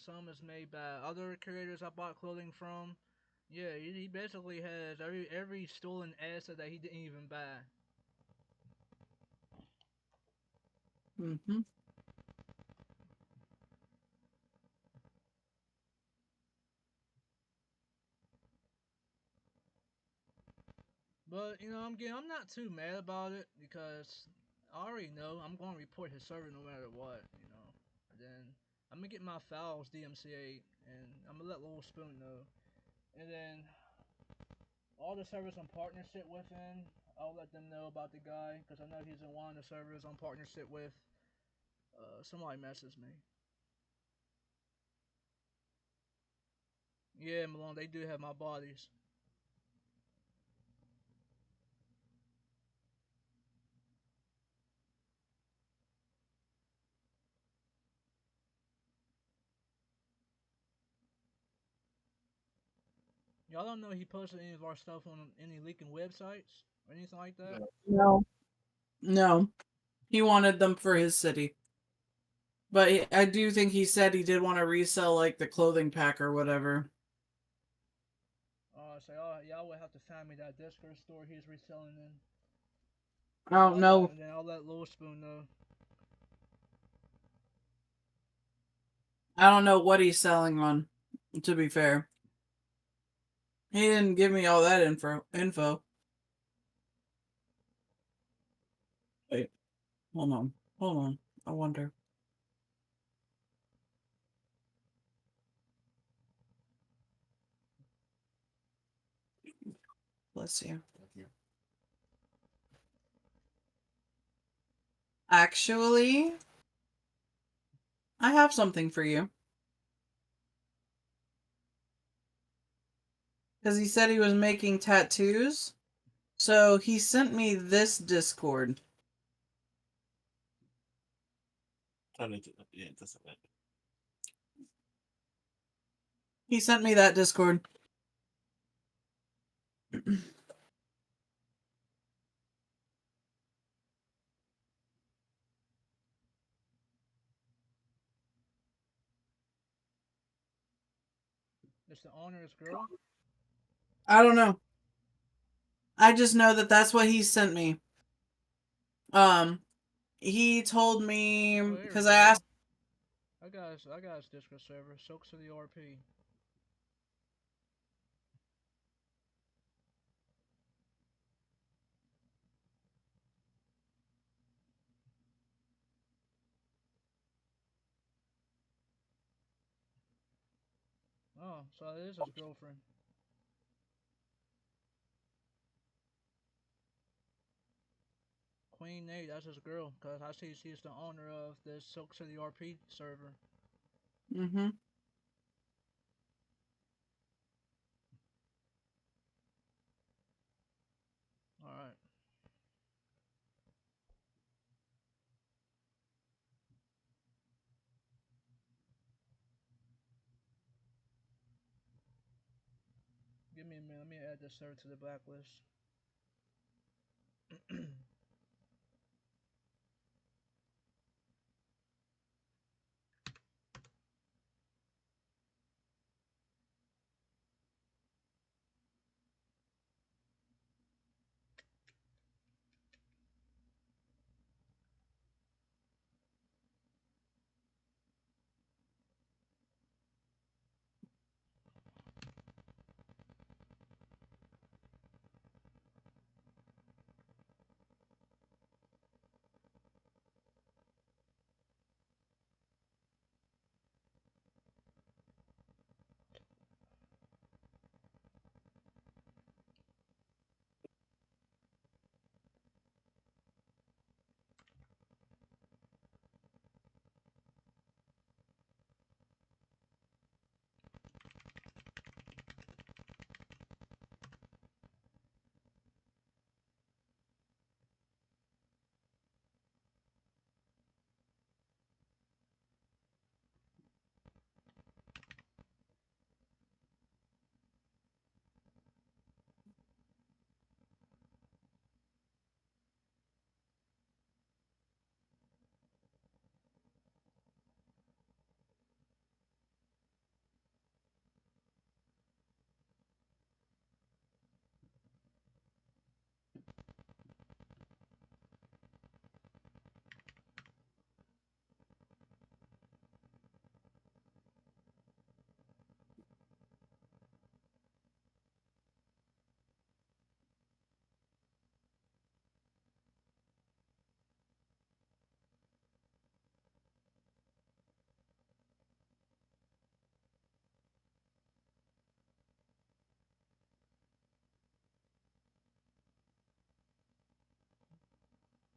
some is made by other creators I bought clothing from. Yeah, he basically has every stolen asset that he didn't even buy. Mm-hmm. But I'm not too mad about it because I already know I'm going to report his server no matter what. And then I'm gonna get my files DMCA and I'm gonna let Little Spoon know. And then all the servers I'm partnership with I'll let them know about the guy because I know he's in one of the servers I'm partnership with. Somebody messaged me. Yeah, Malone, they do have my bodies. Y'all don't know he posted any of our stuff on any leaking websites or anything like that. No. No. He wanted them for his city. But I do think he said he did want to resell like the clothing pack or whatever. So y'all would have to find me that Discord store he's reselling in. I don't know. And then I'll let Lil Spoon know. I don't know what he's selling on, to be fair. He didn't give me all that info. Wait, hold on. Hold on. I wonder. Bless you. Actually, I have something for you. Because he said he was making tattoos. So he sent me this Discord. He sent me that Discord. It's the owner's girl. I don't know. I just know that that's what he sent me. He told me Oh, here we because I go. asked. I got his Discord server. Soaks of the RP. Oh, so it is his girlfriend. Queen Nate, that's his girl. Cause I see she's the owner of the Silk City RP server. Mm-hmm. All right. Give me a minute. Let me add this server to the blacklist.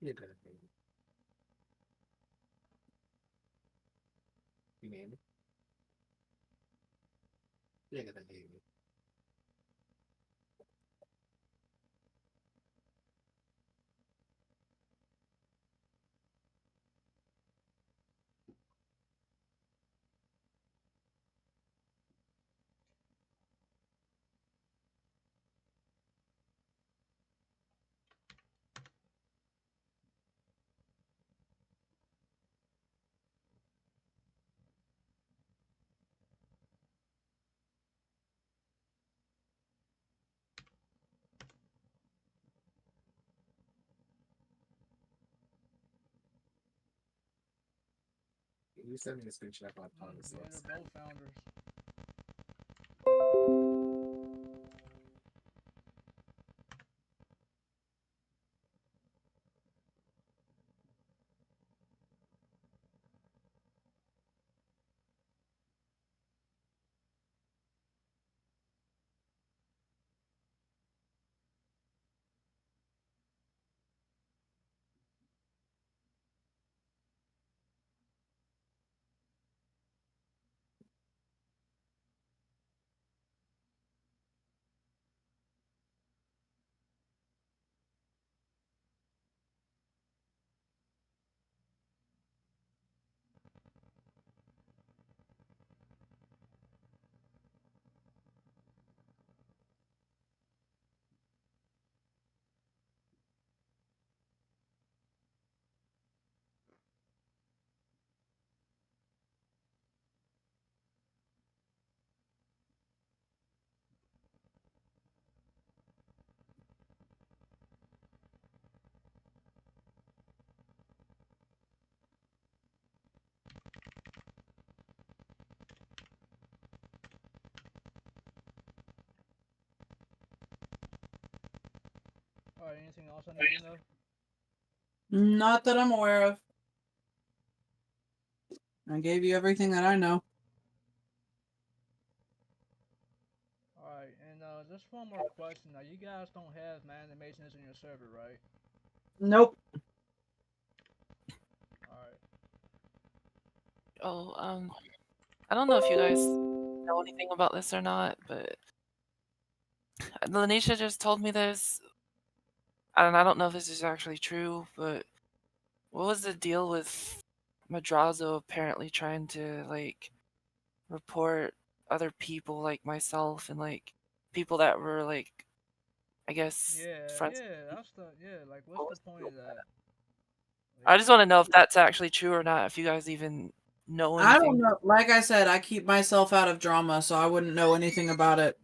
You're gonna baby. You name it. You're gonna baby. You send me a screenshot about Thomas Yeah, they're Loss. both founders. Alright, anything else I need to know? Not that I'm aware of. I gave you everything that I know. Alright, and just one more question. Now, you guys don't have my animations in your server, right? Nope. Alright. Oh, I don't know if you guys know anything about this or not, but Lanisha just told me this, and I don't know if this is actually true, but what was the deal with Madrazo apparently trying to like report other people like myself and like people that were like, I guess, Yeah, friends. yeah, that's the, yeah, like, what's the point of that? Like, I just want to know if that's actually true or not, if you guys even know I don't anything. know. Like I said, I keep myself out of drama, so I wouldn't know anything about it.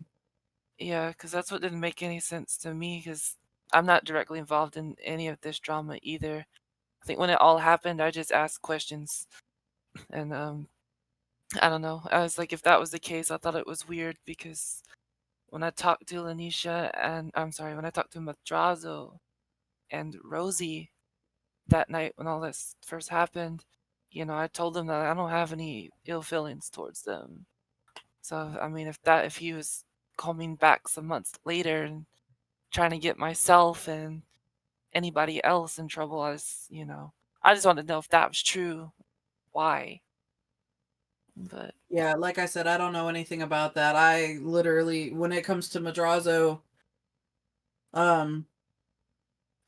Yeah, because that's what didn't make any sense to me, because I'm not directly involved in any of this drama either. I think when it all happened, I just asked questions, and I don't know. I was like, if that was the case, I thought it was weird because when I talked to Lanisha and I'm sorry, when I talked to Madrazo and Rosie that night when all this first happened, I told them that I don't have any ill feelings towards them. So I mean, if he was coming back some months later and trying to get myself and anybody else in trouble, I just wanted to know if that was true. Why? But Yeah, like I said, I don't know anything about that. I literally, when it comes to Madrazo, um,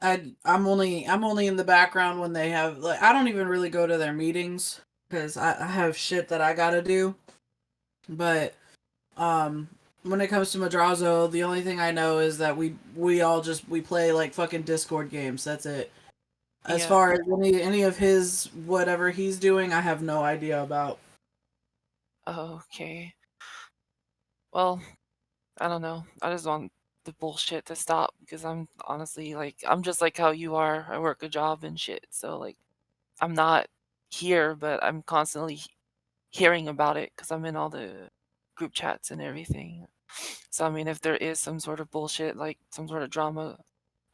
I'm only in the background when they have like I don't even really go to their meetings because I have shit that I gotta do. But um, when it comes to Madrazo, the only thing I know is that we all just we play like fucking Discord games. That's it. As yeah, far as any of his whatever he's doing, I have no idea about. okay. Well, I don't know. I just want the bullshit to stop because I'm honestly like I'm just like how you are. I work a job and shit. So like I'm not here, but I'm constantly hearing about it because I'm in all the group chats and everything. So I mean, if there is some sort of bullshit, like some sort of drama,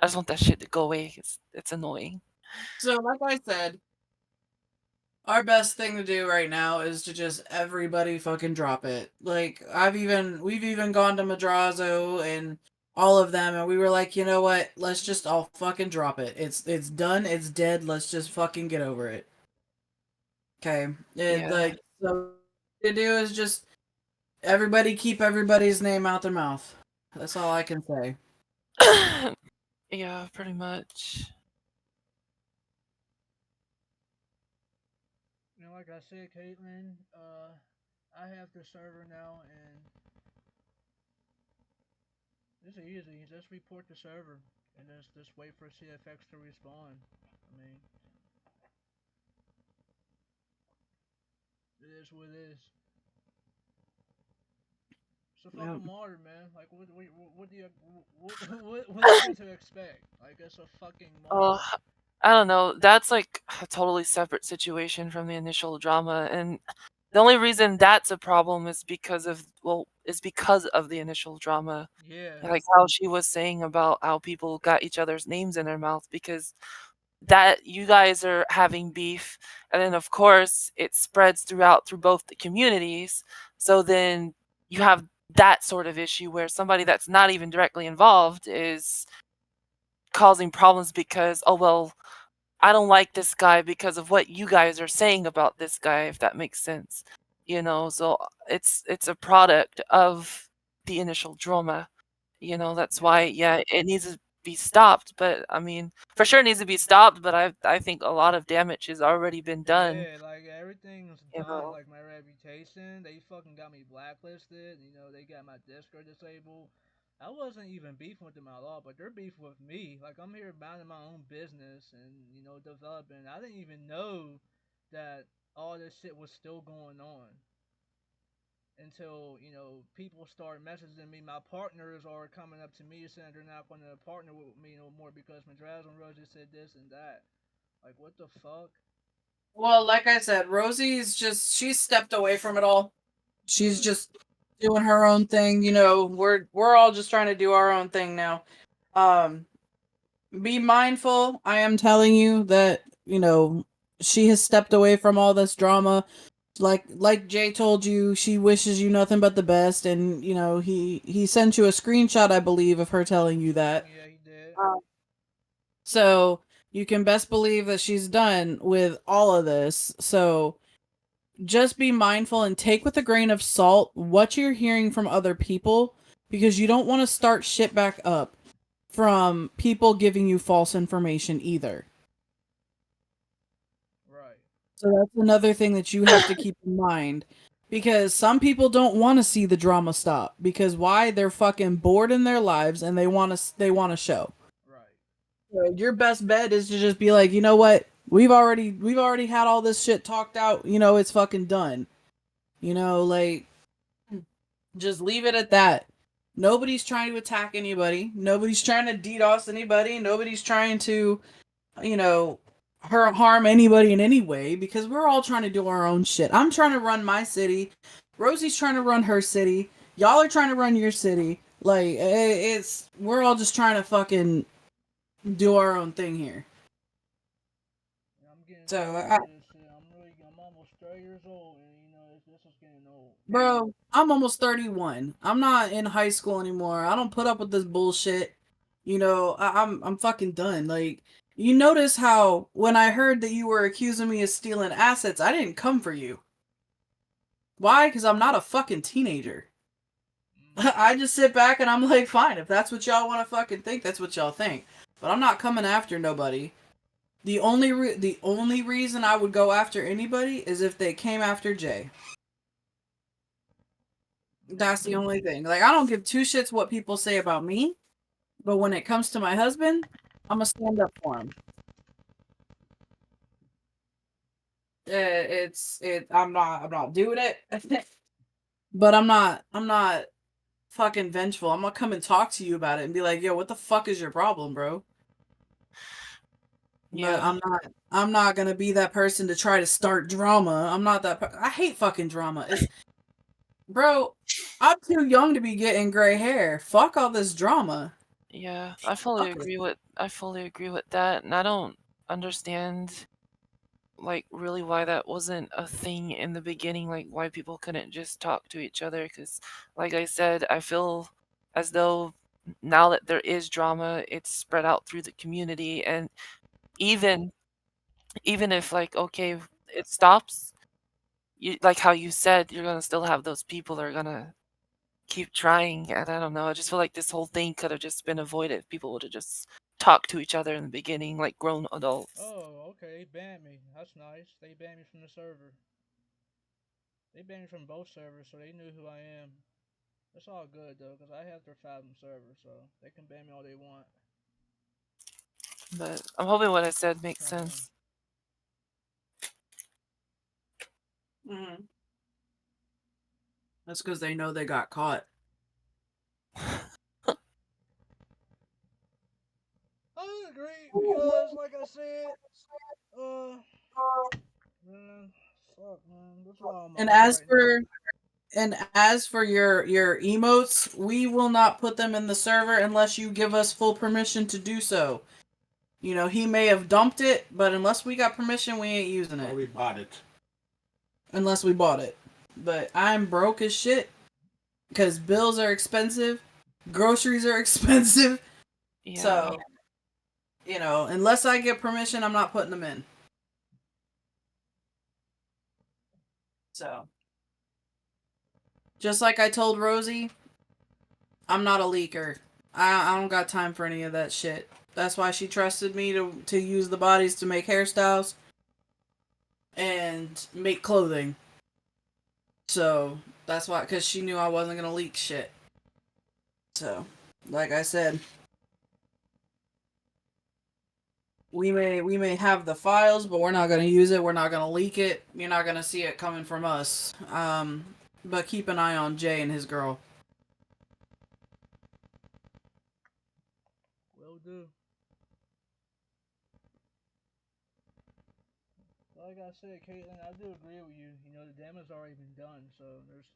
I just want that shit to go away. It's annoying. So, like I said, our best thing to do right now is to just everybody fucking drop it. Like we've even gone to Madrazo and all of them and we were like, you know what? Let's just all fucking drop it. It's done, it's dead. Let's just fucking get over it. Okay. It Yeah. like so to do is just everybody keep everybody's name out their mouth. That's all I can say. Yeah, pretty much. like I said, Caitlin, I have the server now, and it's easy. Just report the server, and just wait for CFX to respond. I mean, it is what it is. It's a Yep. fucking martyr, man. Like, what do you, what is there to expect? Like, it's a fucking Oh, martyr. I don't know. That's like a totally separate situation from the initial drama, and the only reason that's a problem is because of the initial drama, Yeah, like how she was saying about how people got each other's names in their mouth because that you guys are having beef, and then of course it spreads through both the communities. So then you have that sort of issue where somebody that's not even directly involved is causing problems because, oh well, I don't like this guy because of what you guys are saying about this guy, if that makes sense. So it's a product of the initial drama. That's why, yeah, yeah, it needs to be stopped. But I mean, for sure it needs to be stopped. But I think a lot of damage has already been done. yeah. Like everything's You done. know. Like my reputation, they fucking got me blacklisted. They got my Discord disabled. I wasn't even beefing with them at all, but they're beefing with me. Like I'm here minding my own business and developing. I didn't even know that all this shit was still going on until people start messaging me. My partners are coming up to me saying they're not going to partner with me no more because Madraz and Rosie said this and that. Like what the fuck? Well, like I said, she's stepped away from it all. She's Good. just doing her own thing. We're all just trying to do our own thing now. Um, be mindful. I am telling you that, she has stepped away from all this drama. Like Jay told you, she wishes you nothing but the best, and he sent you a screenshot, I believe, of her telling you that. Yeah, he did. So you can best believe that she's done with all of this. So just be mindful and take with a grain of salt what you're hearing from other people, because you don't want to start shit back up from people giving you false information either. Right. So that's another thing that you have to keep in mind. Because some people don't want to see the drama stop. Because why? They're fucking bored in their lives and they want to show. Right. So your best bet is to just be like, you know what? We've already had all this shit talked out. It's fucking done. Like, just leave it at that. Nobody's trying to attack anybody. Nobody's trying to DDoS anybody. Nobody's trying to, you know, harm anybody in any way, because we're all trying to do our own shit. I'm trying to run my city. Rosie's trying to run her city. Y'all are trying to run your city. Like, we're all just trying to fucking do our own thing here. I'm getting So, too old for this shit. I'm almost 30 years old, and this is getting old. bro, I'm almost 31. I'm not in high school anymore. I don't put up with this bullshit. I'm fucking done. Like, you notice how when I heard that you were accusing me of stealing assets, I didn't come for you. Why? Because I'm not a fucking teenager. Mm-hmm. I just sit back and I'm like, fine, if that's what y'all want to fucking think, that's what y'all think. But I'm not coming after nobody. The only reason I would go after anybody is if they came after Jay. That's the only thing. Like, I don't give two shits what people say about me, but when it comes to my husband, I'm gonna stand up for him. I'm not doing it, but I'm not fucking vengeful. I'm gonna come and talk to you about it and be like, yo, what the fuck is your problem, bro? But Yeah. I'm not gonna be that person to try to start drama. I'm not that. I hate fucking drama. Bro, I'm too young to be getting gray hair. Fuck all this drama. Yeah, Fuck it. I fully agree with that, and I don't understand like really why that wasn't a thing in the beginning, like why people couldn't just talk to each other. Because like I said, I feel as though now that there is drama, it's spread out through the community, and even even if like okay, it stops, you like how you said, you're gonna still have those people that are gonna keep trying, and I don't know, I just feel like this whole thing could have just been avoided if people would have just talked to each other in the beginning like grown adults. Oh, okay. They banned me. That's nice. They banned me from the server. They banned me from both servers, so they knew who I am. It's all good though, cause I have their Fathom server, so they can ban me all they want. But I'm hoping what I said makes sense. Mhm. That's because they know they got caught. I agree because, like I said, man. That's all on my And heart as right now. for your emotes, we will not put them in the server unless you give us full permission to do so. You know, he may have dumped it, but unless we got permission, we ain't using Or it. we bought it. Unless we bought it. But I'm broke as shit because bills are expensive, groceries are expensive. Yeah. So, you know, unless I get permission, I'm not putting them in. So, just like I told Rosie, I'm not a leaker. I don't got time for any of that shit. That's why she trusted me to use the bodies to make hairstyles and make clothing. So that's why, because she knew I wasn't gonna leak shit. So, like I said, we may have the files, but we're not gonna use it. We're not gonna leak it. You're not gonna see it coming from us. But keep an eye on Jay and his girl. Will do. Like I said, Caitlin, I do agree with you. You know, the damage already been done, so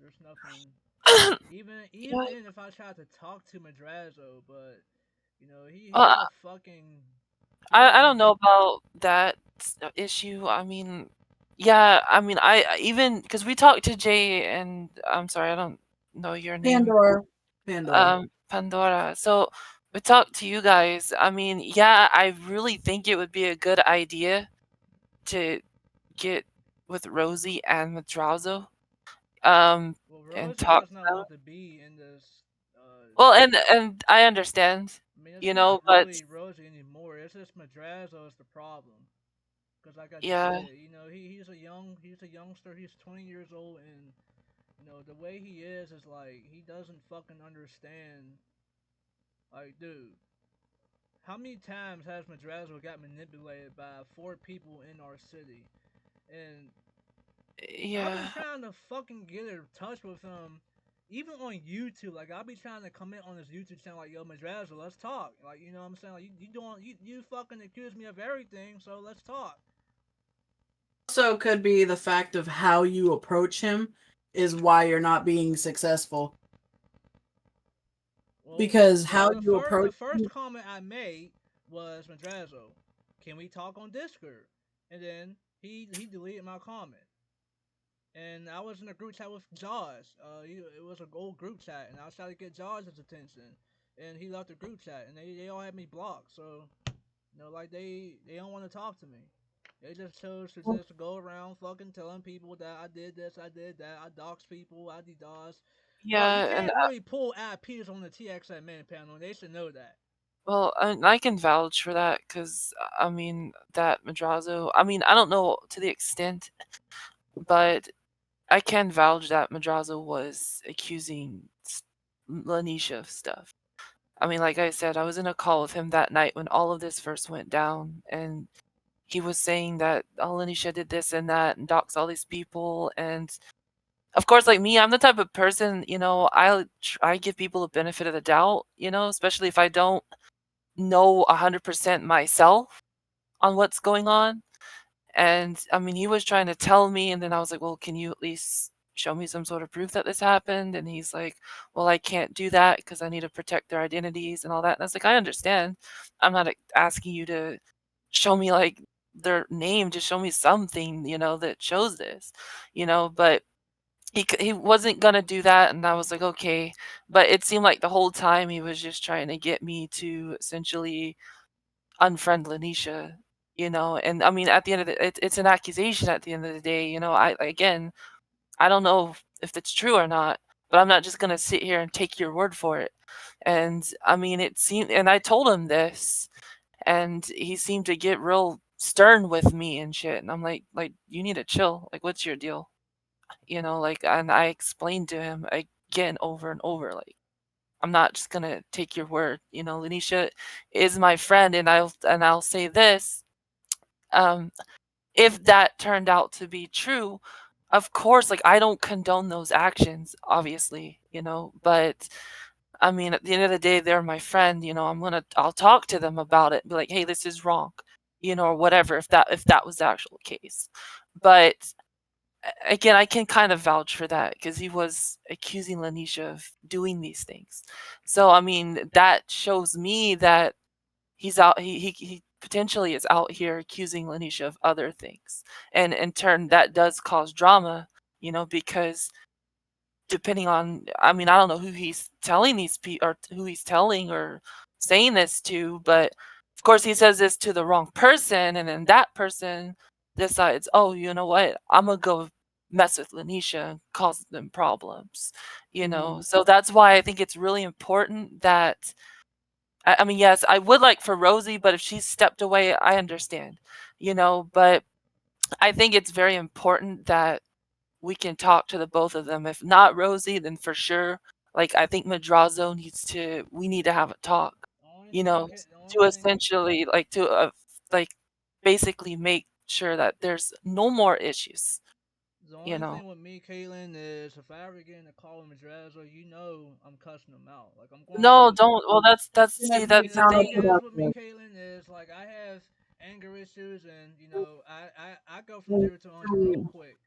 there's nothing. Yeah. Even if I tried to talk to Madrazo, but you know, Uh, he's a fucking he I doesn't. don't know about that issue. I mean, yeah, I mean, I even because we talked to Jay and I'm sorry, I don't know your name, Pandora. Pandora. Pandora. So we talked to you guys. I mean, yeah, I really think it would be a good idea to get with Rosie and Madrazo, Well, and Rosie talk does to not them. want to be in this. Well, and I understand, I mean, it's you not know, but really Rosie anymore. It's just Madrazo is the problem. Because like I just yeah, said, you know, he's a youngster. He's 20 years old, and you know the way he is like he doesn't fucking understand. Like, dude, how many times has Madrazo got manipulated by four people in our city? And I've been yeah, trying to fucking get in touch with him, even on YouTube. Like, I'll be trying to comment on his YouTube channel, like, yo, Madrazo, let's talk. Like, you know what I'm saying? Like, you fucking accuse me of everything, so let's talk. Also, could be the fact of how you approach him is why you're not being successful. Well, Because well, how you the approach first comment I made was Madrazo, can we talk on Discord? And then he deleted my comment. And I was in a group chat with Jaws. It was an old group chat, and I was trying to get Jaws' attention, and he left the group chat, and they all had me blocked. So you know, like they don't want to talk to me. They just chose to just go around fucking telling people that I did this, I did that, I doxed people, I DDoS. Bro, you yeah, and can't really pull IPs on the TXI main panel. They should know that. well, and I can vouch for that because I mean that Madrazo. I mean, I don't know to the extent, but I can vouch that Madrazo was accusing Lanisha of stuff. I mean, like I said, I was in a call with him that night when all of this first went down, and he was saying that oh, Lanisha did this and that and dox all these people, and of course, like me, I'm the type of person, you know, I give people the benefit of the doubt, you know, especially if I don't know 100% myself on what's going on. And I mean, he was trying to tell me, and then I was like, well, can you at least show me some sort of proof that this happened? And he's like, well, I can't do that because I need to protect their identities and all that. And I was like, I understand. I'm not asking you to show me like their name, just show me something, you know, that shows this, you know, but he wasn't gonna do that, and I was like, okay. But it seemed like the whole time he was just trying to get me to essentially unfriend Lanisha, you know. And I mean, at the end of it's an accusation. At the end of the day, you know, I don't know if it's true or not, but I'm not just gonna sit here and take your word for it. And I mean, it seemed, and I told him this, and he seemed to get real stern with me and shit. And I'm like you need to chill. Like, what's your deal? You know, like, and I explained to him again over and over, like, I'm not just gonna take your word. You know, Lanisha is my friend, and I'll say this. Um, if that turned out to be true, of course, like I don't condone those actions, obviously, you know, but I mean, at the end of the day, they're my friend, you know, I'll talk to them about it, be like, hey, this is wrong, you know, or whatever, if that was the actual case. But again, I can kind of vouch for that because he was accusing Lanisha of doing these things. So I mean, that shows me that he's out. He potentially is out here accusing Lanisha of other things, and in turn, that does cause drama. Because depending on, I mean, I don't know who he's telling these people or who he's telling or saying this to, but of course he says this to the wrong person, and then that person decides, oh, you know what, I'm gonna go mess with Lanisha and cause them problems. So that's why I think it's really important that, I mean, yes, I would like for Rosie, but if she's stepped away, I understand, but I think it's very important that we can talk to the both of them. If not Rosie, then for sure, like I think Madrazo we need to have a talk, The only to thing, essentially like basically make sure that there's no more issues, the you only know. thing with me, Caitlin, is if I ever get in a call with Madrazo, I'm cussing them out. Like I'm going No, to. don't. Well, Gonna see, be that's And the the thing thing. is with me, counterproductive. Caitlin, is like I have anger issues, and I go from And 0 to 100 real quick.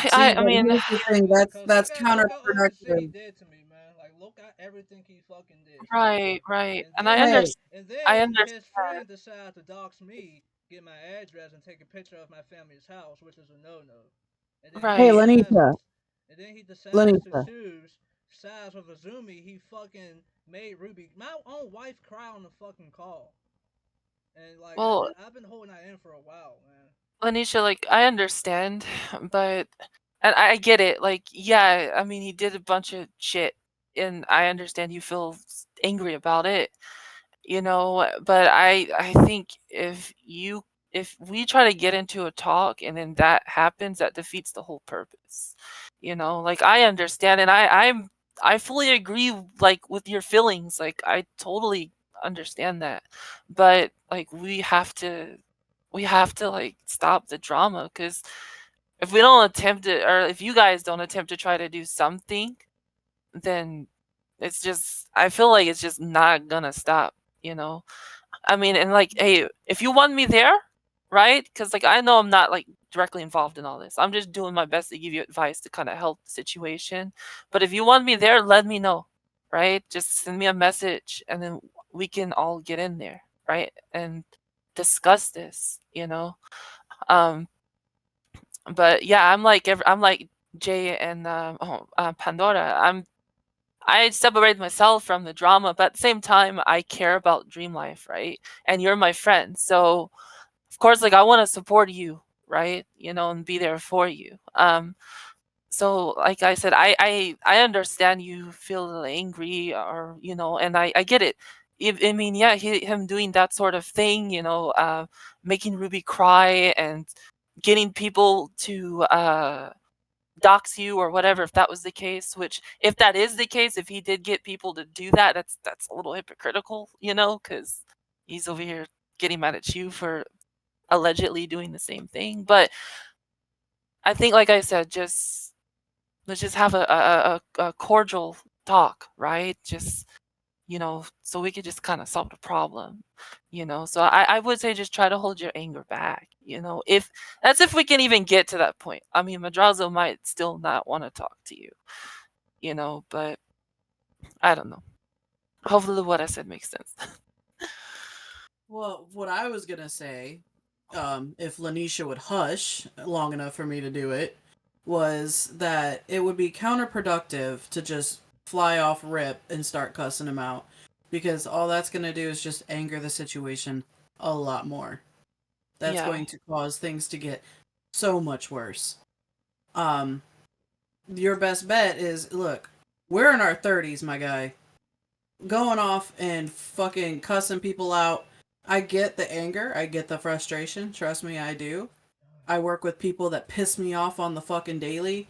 see, I but mean, here's the thing. That's Cause that's look at all the shit he counterproductive. did to me, man. Like look at everything he fucking did to me. right, right, And and I then Hey, understand. and I then understand. his friend decided to dox me, get my address, and take a picture of my family's house, which is a no-no. And then he hey, Right. decides to, Lanisha, and then he decides to Lanisha. choose sides of Azumi. He fucking made Ruby, my own wife, cry on the fucking call. And like Well, I've been holding that in for a while, man. Lanisha, like I understand, but and I get it. Like, yeah, I mean, he did a bunch of shit, and I understand you feel angry about it. But I think if we try to get into a talk and then that happens, that defeats the whole purpose. Like I understand, and I fully agree, like with your feelings. Like I totally understand that, but like we have to like stop the drama, because if we don't attempt it, or if you guys don't attempt to try to do something, then it's just, I feel like it's just not gonna stop, you know? I mean, and like, hey, if you want me there, right? Because like I know I'm not like directly involved in all this. I'm just doing my best to give you advice to kind of help the situation. But if you want me there, let me know, right? Just send me a message, and then we can all get in there, right? And discuss this. Um, but yeah, I'm like Jay and Pandora. I separate myself from the drama, but at the same time, I care about Dream Life, right? And you're my friend, so of course, like I want to support you, right? And be there for you. So like I said, I understand you feel angry, or and I get it. I mean, yeah, him doing that sort of thing, making Ruby cry and getting people to dox you or whatever, if that was the case. Which, if that is the case, if he did get people to do that, that's a little hypocritical, because he's over here getting mad at you for allegedly doing the same thing. But I think, like I said, just let's just have a cordial talk, right? Just so we could just kind of solve the problem. So I would say just try to hold your anger back. If we can even get to that point. I mean, Madrazo might still not want to talk to you. But I don't know. Hopefully, what I said makes sense. Well, what I was gonna say, if Lanisha would hush long enough for me to do it, was that it would be counterproductive to just fly off rip and start cussing him out, because all that's gonna do is just anger the situation a lot more. That's Yeah, going to cause things to get so much worse. Um, your best bet is, look, we're in our 30s, my guy. Going off and fucking cussing people out. I get the anger, I get the frustration. Trust me, I do. I work with people that piss me off on the fucking daily.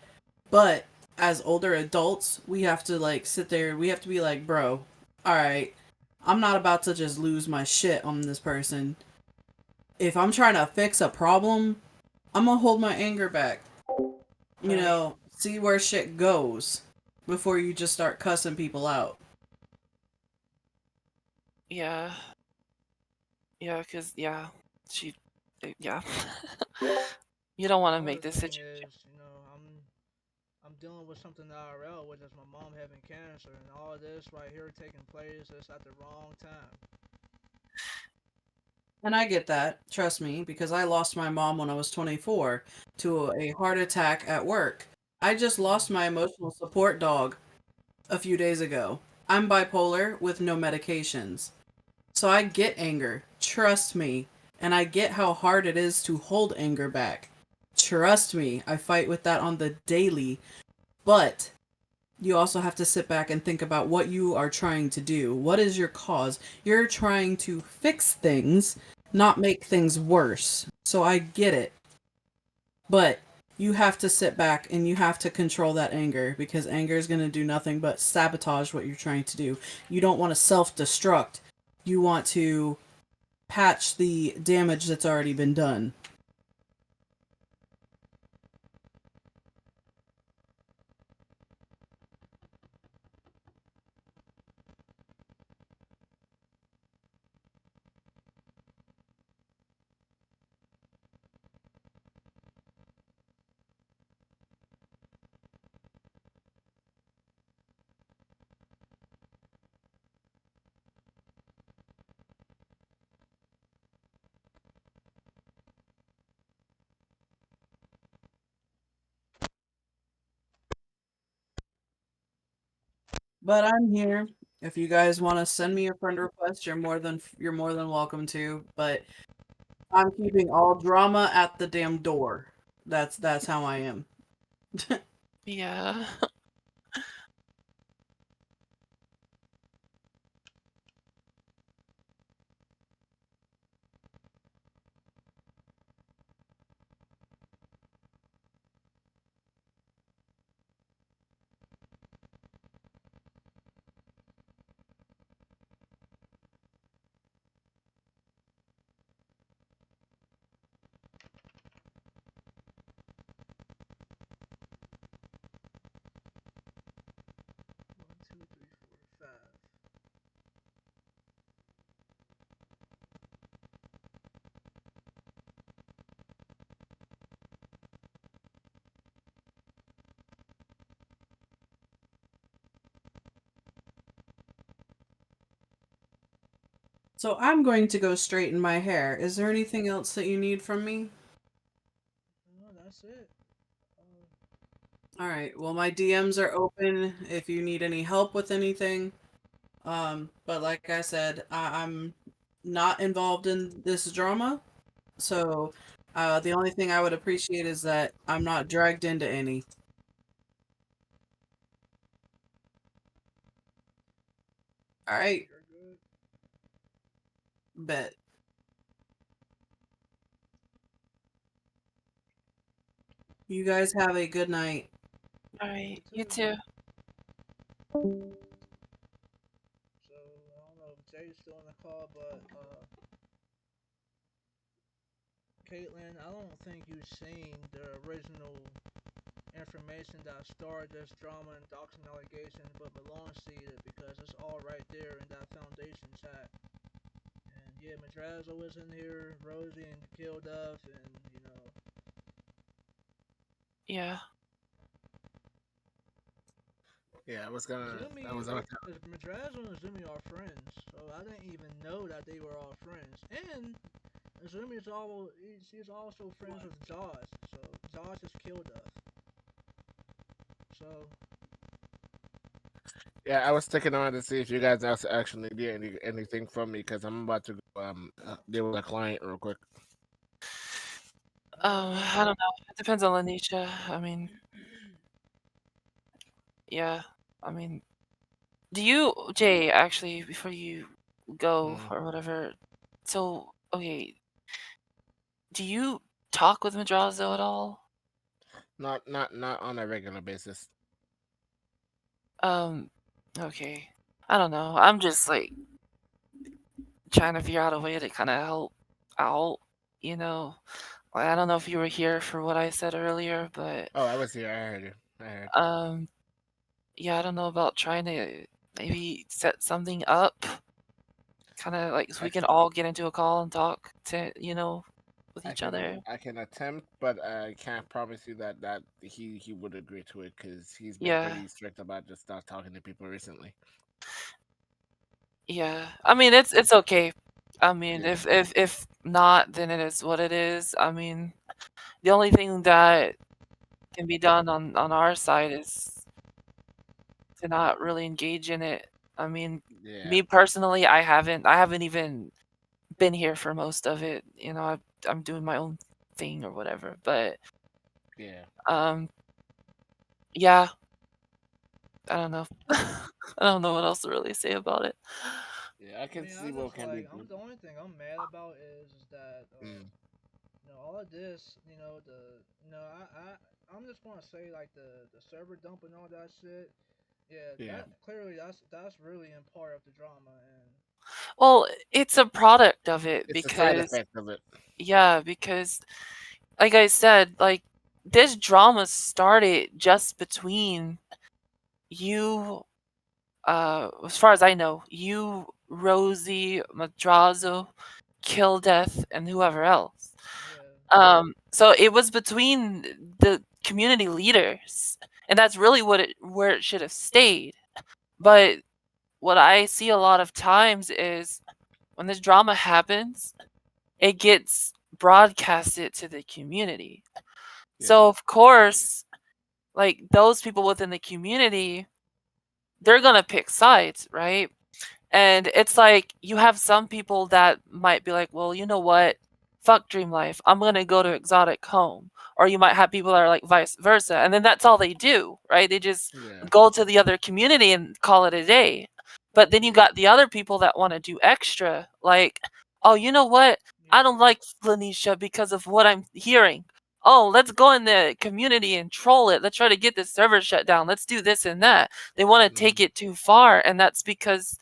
But as older adults, we have to like sit there, we have to be like, bro, alright, I'm not about to just lose my shit on this person. If I'm trying to fix a problem, I'm gonna hold my anger back. right. See where shit goes before you just start cussing people out. Yeah, yeah, because yeah, she, yeah. You don't want to Only make this thing situation. is, dealing with something IRL, which is my mom having cancer, and all this right here taking place is at the wrong time. And I get that, trust me, because I lost my mom when I was 24 to a heart attack at work. I just lost my emotional support dog a few days ago. I'm bipolar with no medications. So I get anger, trust me, and I get how hard it is to hold anger back. Trust me, I fight with that on the daily, but you also have to sit back and think about what you are trying to do. What is your cause? You're trying to fix things, not make things worse. So I get it. But you have to sit back and you have to control that anger because anger is going to do nothing but sabotage what you're trying to do. You don't want to self destruct, you want to patch the damage that's already been done. But I'm here. If you guys want to send me a friend request, you're more than welcome to. But I'm keeping all drama at the damn door. That's how I am. Yeah. One, two, three, four, five. So I'm going to go straighten my hair. Is there anything else that you need from me? No, that's it. Uh, All right. Well, my DMs are open if you need any help with anything. But like I said, I'm not involved in this drama. So, the only thing I would appreciate is that I'm not dragged into any. All right, you're good. bet. You guys have a good night. All You right. You too. too. So I don't know if Jay's still on the call, but Caitlin, I don't think you've seen the original information that started this drama and doxing allegations, but belongs to you because it's all right there in that foundation chat. And yeah, Madrazo was in here, Rosie and Kilduff, and Yeah. Yeah, I Zumi was or about to. Madrazo and Zumi are friends, so I didn't even know that they were all friends. And Zumi is all she's also friends with Josh, so Josh is Kilduff. So Yeah, I was sticking on to see if you guys actually need anything from me because I'm about to go deal with a client real quick. I don't know. It depends on Lanisha. I mean, yeah. I mean, do you, Jay, actually, before you go Mm. or whatever, so, okay, do you talk with Madrazo at all? Not on a regular basis. Um, okay. I don't know. I'm just like trying to figure out a way to kind of help out, you know. Like, I don't know if you were here for what I said earlier, but Oh, I was here. I heard you. I heard. um, yeah, I don't know about trying to maybe set something up, kind of like so we I, can all get into a call and talk to, you know. with each other. I can attempt, but I can't promise you that he would agree to it because he's been Yeah. pretty strict about just not talking to people recently. Yeah. I mean, it's okay. I mean, Yeah, if not, then it is what it is. I mean, the only thing that can be done on our side is to not really engage in it. I mean, yeah, me personally, I haven't even been here for most of it. You know, I'm doing my own thing or whatever. But yeah, um, yeah, I don't know. I don't know what else to really say about it. yeah. I I can mean, I see what just can be like done. the only thing I'm mad about is that Mm, all of this, I'm just gonna say like the server dump and all that shit. Yeah, yeah, that clearly that's really in part of the drama, and Well, it's a product of it it's a side because effect of it. yeah, because like I said, like this drama started just between you, as far as I know, you, Rosie, Madrazo, Kill Death, and whoever else. yeah, So it was between the community leaders, and that's really where it should have stayed. But what I see a lot of times is when this drama happens, it gets broadcasted to the community. Yeah, So of course, like those people within the community, they're gonna pick sides, right? And it's like you have some people that might be like, well, you know what? Fuck dream life. I'm gonna go to exotic home. Or you might have people that are like vice versa. And then that's all they do, right? They just yeah, go to the other community and call it a day. But then you yeah, got the other people that want to do extra. Like, oh, you know what? I yeah, don't like Lanisha because of what I'm hearing. Oh, let's go in the community and troll it. Let's try to get this server shut down. Let's do this and that. They want to take mm, it too far. And that's because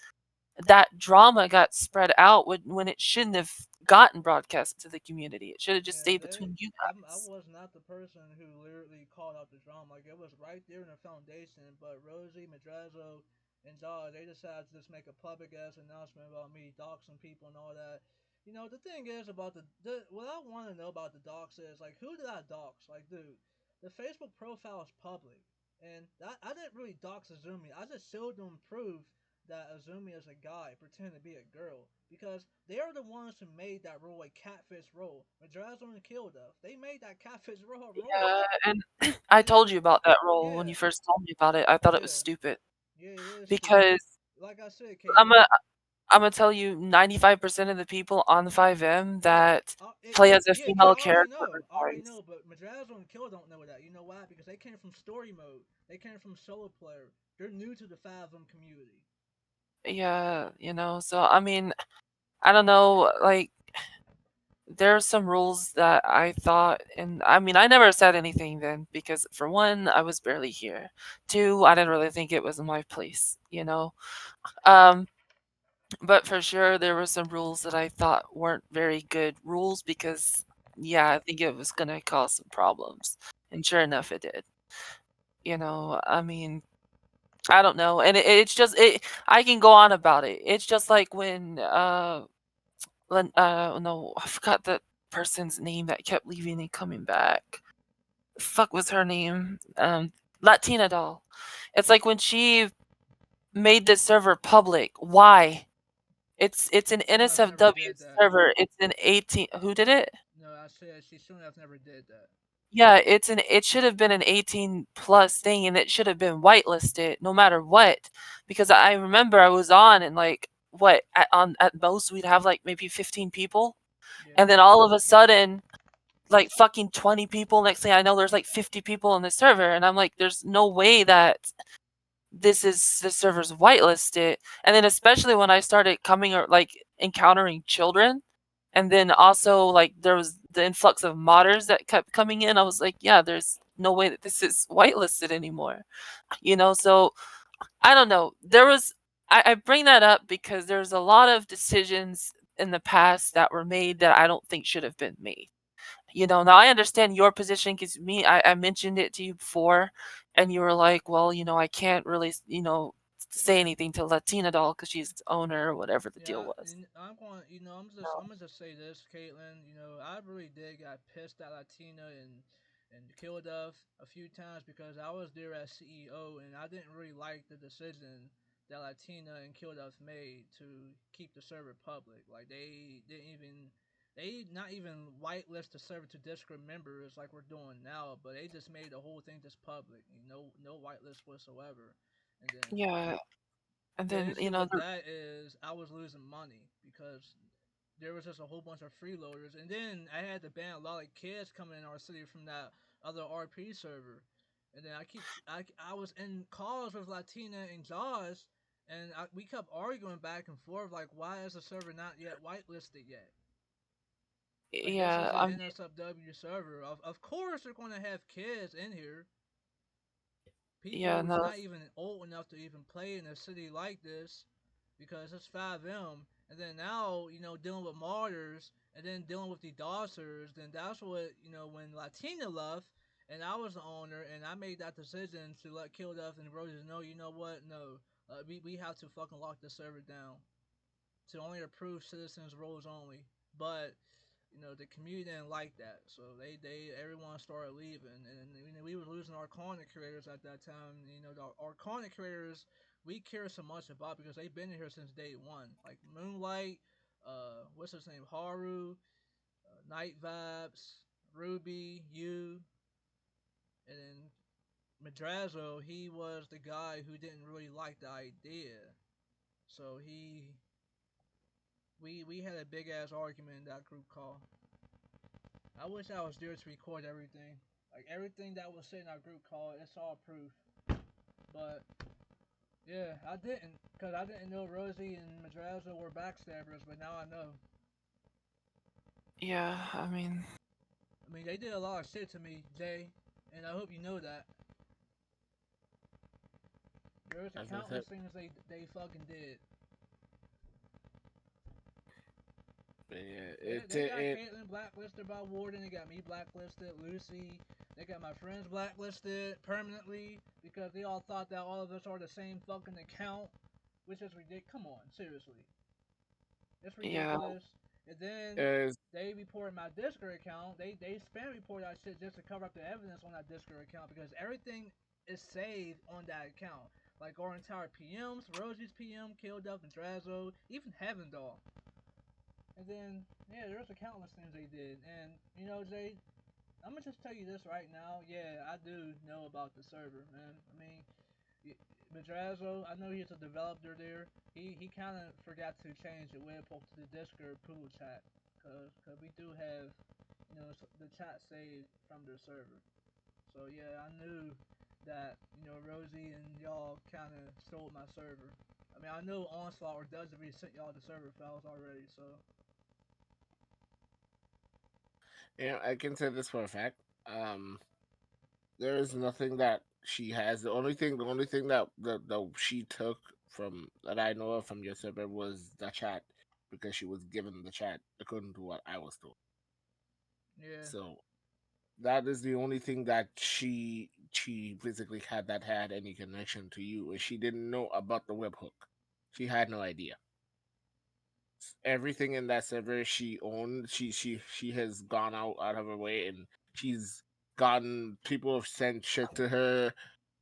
that drama got spread out when it shouldn't have gotten broadcast to the community. It should have just yeah. stayed between you I guys. was not the person who literally called out the drama. Like it was right there in the foundation, but Rosie, Madrazo, and Jaw, they decided to just make a public ass announcement about me doxing people and all that. The thing is about the what I want to know about the dox is like who did I dox? Like, dude, the Facebook profile is public, and I didn't really dox Azumi. I just showed them proof that Azumi is a guy pretending to be a girl because they are the ones who made that role a catfish role. Madrazo and Kilda, they made that catfish role a role, Yeah, and I and told you about that role when yeah, you first told me about it. I thought it was yeah, stupid yeah, it is stupid. because Like I said, I'm KD, a I'm gonna tell you 95% of the people on 5M yeah, that play as a yeah, female character are I already guys. know, but Madrazo and Kill don't know that. You know why? Because they came from story mode. They came from solo player. They're new to the Fathom community. Yeah, so I mean, I don't know, like there are some rules that I thought, and I mean, I never said anything then because for one, I was barely here. Two, I didn't really think it was my place. Um, but for sure, there were some rules that I thought weren't very good rules because, yeah, I think it was gonna cause some problems, and sure enough, it did. I mean, I don't know, and it's just I can go on about it. It's just like when no, I forgot that person's name that kept leaving and coming back. Fuck was her name? Latina doll. It's like when she made this server public. Why? It's an She shouldn't have never NSFW did that. server. It's an 18. Who did it? No, I said she shouldn't have never did that. Yeah, it should have been an 18 plus thing and it should have been whitelisted no matter what. Because I remember I was on and like what at most we'd have like maybe 15 people. Yeah, And then all of a sudden like fucking 20 people. Next thing I know, there's like 50 people on the server, and I'm like, there's no way that the server's whitelisted. And then especially when I started coming or like encountering children, and then also like there was the influx of modders that kept coming in. I was like, yeah, there's no way that this is whitelisted anymore. So I don't know. I bring that up because there's a lot of decisions in the past that were made that I don't think should have been made. Now I understand your position because I mentioned it to you before, and you were like, well, I can't really, say anything to Latina doll because she's the owner or whatever the deal Yeah, was. and I'm going. I'm No. gonna just say this, Caitlin. I really did got pissed at Latina and Kilduff a few times because I was there as CEO and I didn't really like the decision that Latina and Kilduff made to keep the server public. Like they not even whitelist the server to Discord members like we're doing now, but they just made the whole thing just public. No whitelist whatsoever. And then Yeah, and the then issue with that is I was losing money because there was just a whole bunch of freeloaders, and then I had to ban a lot of kids coming in our city from that other RP server, and then I was in calls with Latina and Jaws, and we kept arguing back and forth like why is the server not yet whitelisted yet? Like this is yeah, an NSFW server. Of course they're going to have kids in here, people yeah, who's no, not even old enough to even play in a city like this because it's 5M. And then now, dealing with martyrs and then dealing with the Dossers, then that's what, when Latina left and I was the owner and I made that decision to let Kilduff and Roses know, you know what? No, we have to fucking lock the server down to only approve citizens' roles only. But the community didn't like that, so they everyone started leaving, and we were losing our content creators at that time. Our content creators we care so much about because they've been here since day one, like Moonlight, what's his name, Haru, Night Vibes, Ruby, you, and then Madrazo. He was the guy who didn't really like the idea, so we had a big ass argument in that group call. I wish I was there to record everything. Like everything that was said in our group call, it's all proof. But yeah, I didn't, cause I didn't know Rosie and Madrazo were backstabbers, but now I know. yeah. I mean, I mean, they did a lot of shit to me, Jay, and I hope you know that. There's as I said, countless things they fucking did. yeah, They got Caitlyn blacklisted by Warden. They got me blacklisted. Lucy. They got my friends blacklisted permanently because they all thought that all of us are the same fucking account, which is ridiculous. Come on, seriously, it's yeah, ridiculous. And then is they reported my Discord account. They spam report that shit just to cover up the evidence on that Discord account because everything is saved on that account. Like our entire PMs, Rosie's PM, Kilduff and Drazo, even Heaven Doll. And then, yeah, there's a countless things they did. And, Jay, I'm gonna just tell you this right now. Yeah, I do know about the server, man. I mean, Madrazo, I know he's a developer there. He kind of forgot to change the webhook to the Discord pool chat. Cause we do have, the chat saved from their server. So, yeah, I knew that, Rosie and y'all kind of stole my server. I mean, I know Onslaught or Desiree sent y'all the server files already, so I can say this for a fact. There is nothing that she has. The only thing that she took from that I know of from your server was the chat because she was given the chat according to what I was told. yeah. So that is the only thing that she physically had any connection to you, and she didn't know about the webhook. She had no idea. Everything in that server she owned, she has gone out of her way, and she's gotten people have sent shit to her,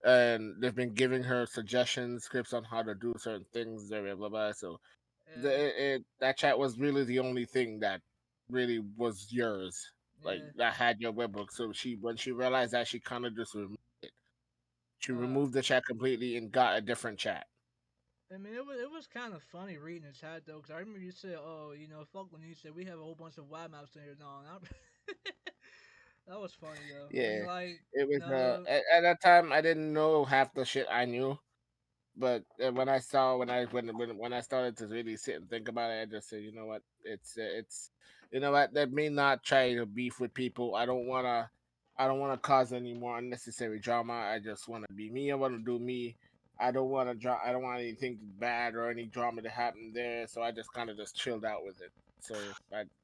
and they've been giving her suggestions, scripts on how to do certain things, blah blah blah. Blah. So Yeah, that chat was really the only thing that really was yours, like yeah. that had your webbook. So when she realized that, she kind of just removed it. She Uh, removed the chat completely and got a different chat. I mean, it was kind of funny reading the chat though, because I remember you said, "Oh, fuck when you said we have a whole bunch of wide mouths in here now." That was funny though. I mean, Yeah, like, it was. no, At that time, I didn't know half the shit I knew. But when I saw when I started to really sit and think about it, I just said, you know what, it's you know what, let me not try to beef with people. I don't wanna cause any more unnecessary drama. I just want to be me. I want to do me. I don't want anything bad or any drama to happen there. So I just kind of just chilled out with it. So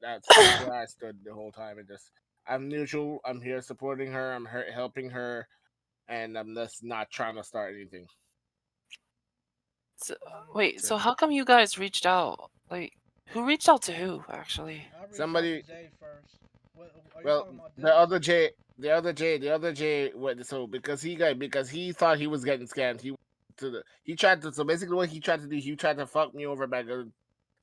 that's where I stood the whole time. And just I'm neutral. I'm here supporting her. Helping her, and I'm just not trying to start anything. So, Mm, wait, So so how come you guys reached out? Like, who reached out to who, actually? I reached out to somebody, Jay first. What are you well, talking about? the This? other J, the other J, so because he thought he was getting scammed, he tried to, so basically what he tried to do, he tried to fuck me over back and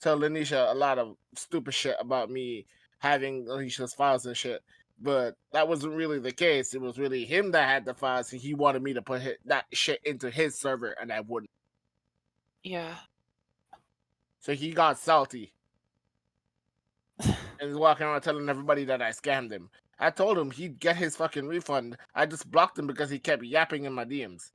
tell Lanisha a lot of stupid shit about me having Lanisha's files and shit. But that wasn't really the case. It was really him that had the files, and he wanted me to put that shit into his server, and I wouldn't. Yeah. So he got salty and he's walking around telling everybody that I scammed him. I told him he'd get his fucking refund. I just blocked him because he kept yapping in my DMs.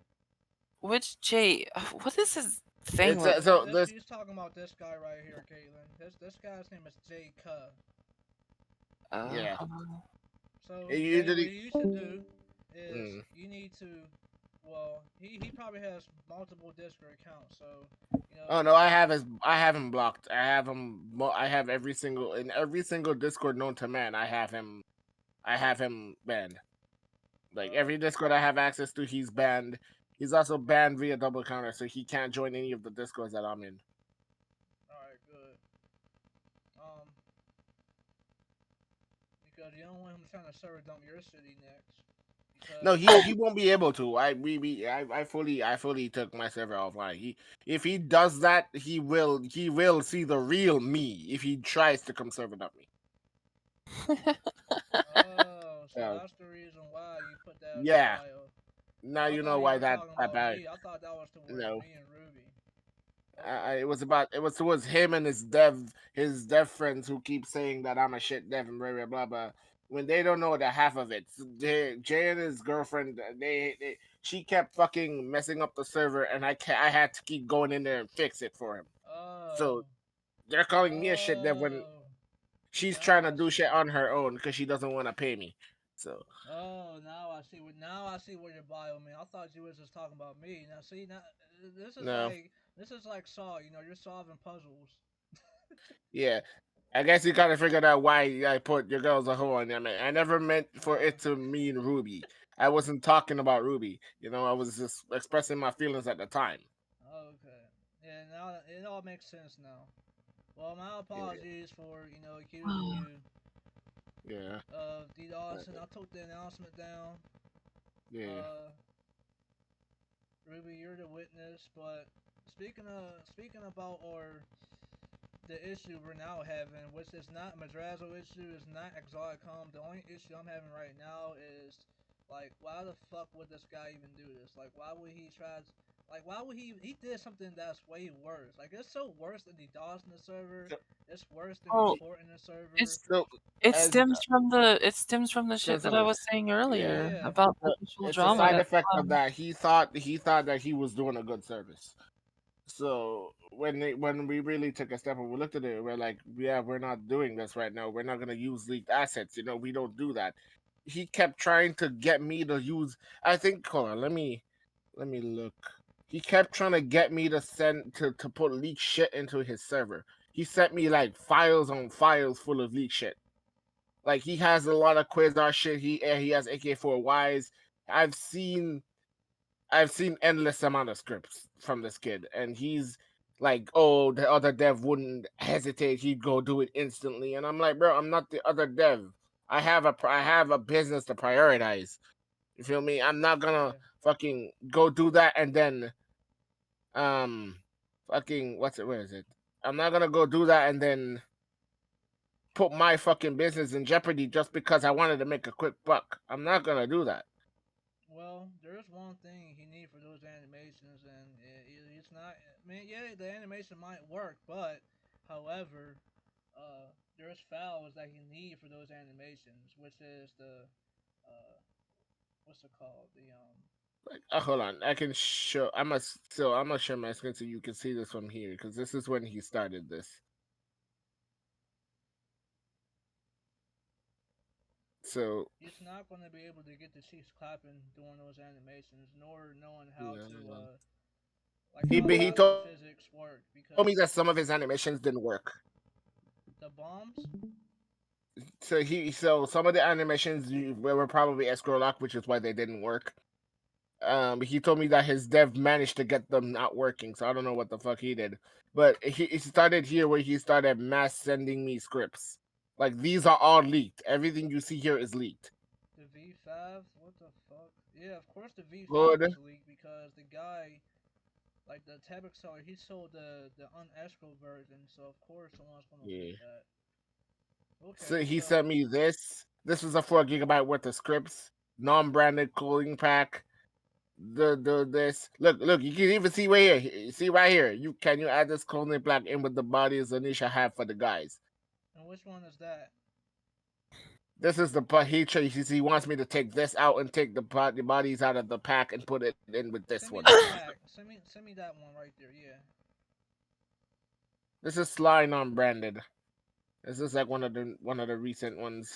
Which Jay? What is his thing It's with? so This this he's talking about this guy right here, Caitlin. This guy's name is Jay Cuh. Uh, yeah. So You Jay, did what he, you should do is mm. you need to. Well, he probably has multiple Discord accounts, so you know. Oh no, I have him blocked. I have every single in every single Discord known to man. I have him banned. Like every Discord I have access to, he's banned. He's also banned via double counter, so he can't join any of the Discords that I'm in. All right, good. Um, because you don't want him trying to server dump your city next. No, Because he won't be able to. I fully took my server offline. If he does that, he will see the real me if he tries to come server up me. oh, so So that's the reason why you put that in the yeah, bio. now I you know thought you why were talking that about bad. me. I thought that was towards No, me and Ruby. Okay. it was towards him and his dev friends who keep saying that I'm a shit dev and blah blah blah. Blah. When they don't know the half of it, Jay and his girlfriend, she kept fucking messing up the server, and I had to keep going in there and fix it for him. So Oh. they're calling me a shit dev when Oh. she's trying Now to I do shit see. on her own because she doesn't want to pay me. So Oh, now I see what your bio mean. I thought you was just talking about me. Now see now no, this is like Saw. You know, you're solving puzzles. yeah. I guess you kind of figured out why I put your girl's a hoe on there, man. I never meant for Uh. it to mean Ruby. I wasn't talking about Ruby. You know, I was just expressing my feelings at the time. Okay. Yeah. Now it all makes sense now. Well, my Yeah, apologies for accusing you yeah, of DDoSing. I took the announcement down. yeah. Uh, Ruby, you're the witness. But speaking about or the issue we're now having, which is not a Madrazo issue, is not Exoticom. The only issue I'm having right now is like, why the fuck would this guy even do this? Like, why would he try? Like, why would he did something that's way worse? Like, it's so worse than DDoSing the server. So, It's worse than oh, reporting the server. it's so it as stems from the shit since that I'm I a, was saying earlier Yeah, about the sexual it's a drama side yeah. that. effect of that. He thought that he was doing a good service. So when we really took a step and we looked at it, we're like, yeah, we're not doing this right now. We're not gonna use leaked assets. You know, we don't do that. He kept trying to get me to use. I think. Hold on. Let me look. He kept trying to get me to to put leaked shit into his server. He sent me like files on files full of leaked shit. Like he has a lot of Quasar shit. He has AK4Ys. I've seen I've seen endless amount of scripts from this kid, and he's like, "Oh, the other dev wouldn't hesitate; he'd go do it instantly." And I'm like, "Bro, I'm not the other dev. I have a business to prioritize. You feel me? I'm not gonna Yeah. fucking go do that and then fucking what's it? Where is it? I'm not gonna go do that and then put my fucking business in jeopardy just because I wanted to make a quick buck. I'm not gonna do that. Well, there's one thing he need for those animations, and it's not. I mean, yeah, the animation might work, but however, there's files that he need for those animations, which is the what's it called? The Like, hold on, I can show. I'm gonna share my screen so you can see this from here because this is when he started this. So he's not going to be able to get the cheeks clapping doing those animations, nor knowing how to yeah. like how He the told me that physics some of his work animations because didn't work. the bombs. So some of the animations were probably escrow lock, which is why they didn't work. He told me that his dev managed to get them not working, so I don't know what the fuck he did. But he started here where he started mass sending me scripts. Like these are all leaked. Everything you see here is leaked. The V5? What the fuck? Yeah, of course the V5 Good. was leaked because the guy, like the tablet seller, he sold the unescrow version, so of course someone's gonna Yeah. leak that. So Okay, he so sent me this. This was a 4 gigabyte worth of scripts, non-branded clothing pack. The this look, you can even see right here. See right here. You add this clothing pack in with the bodies Anisha have for the guys. and which one is that? This is the part he wants me to take this out and take the bodies out of the pack and put it in with this Send one. me the pack. Send me that one right there. Yeah. This is Sly non-branded. This is like one of the recent ones.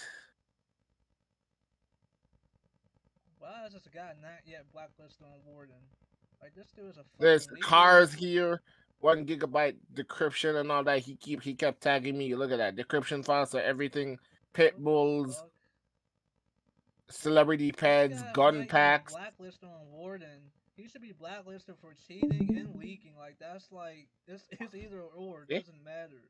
Why is this guy not yet blacklisted on Warden? Like this dude is a There's fucking leaker. cars here, 1 gigabyte decryption and all that. He kept tagging me. Look at that decryption files for everything. Pit What the bulls, fuck? celebrity This pads, guy gun might be packs. blacklisted on Warden. He should be blacklisted for cheating and leaking. Like that's like this is either or. It Eh? doesn't matter.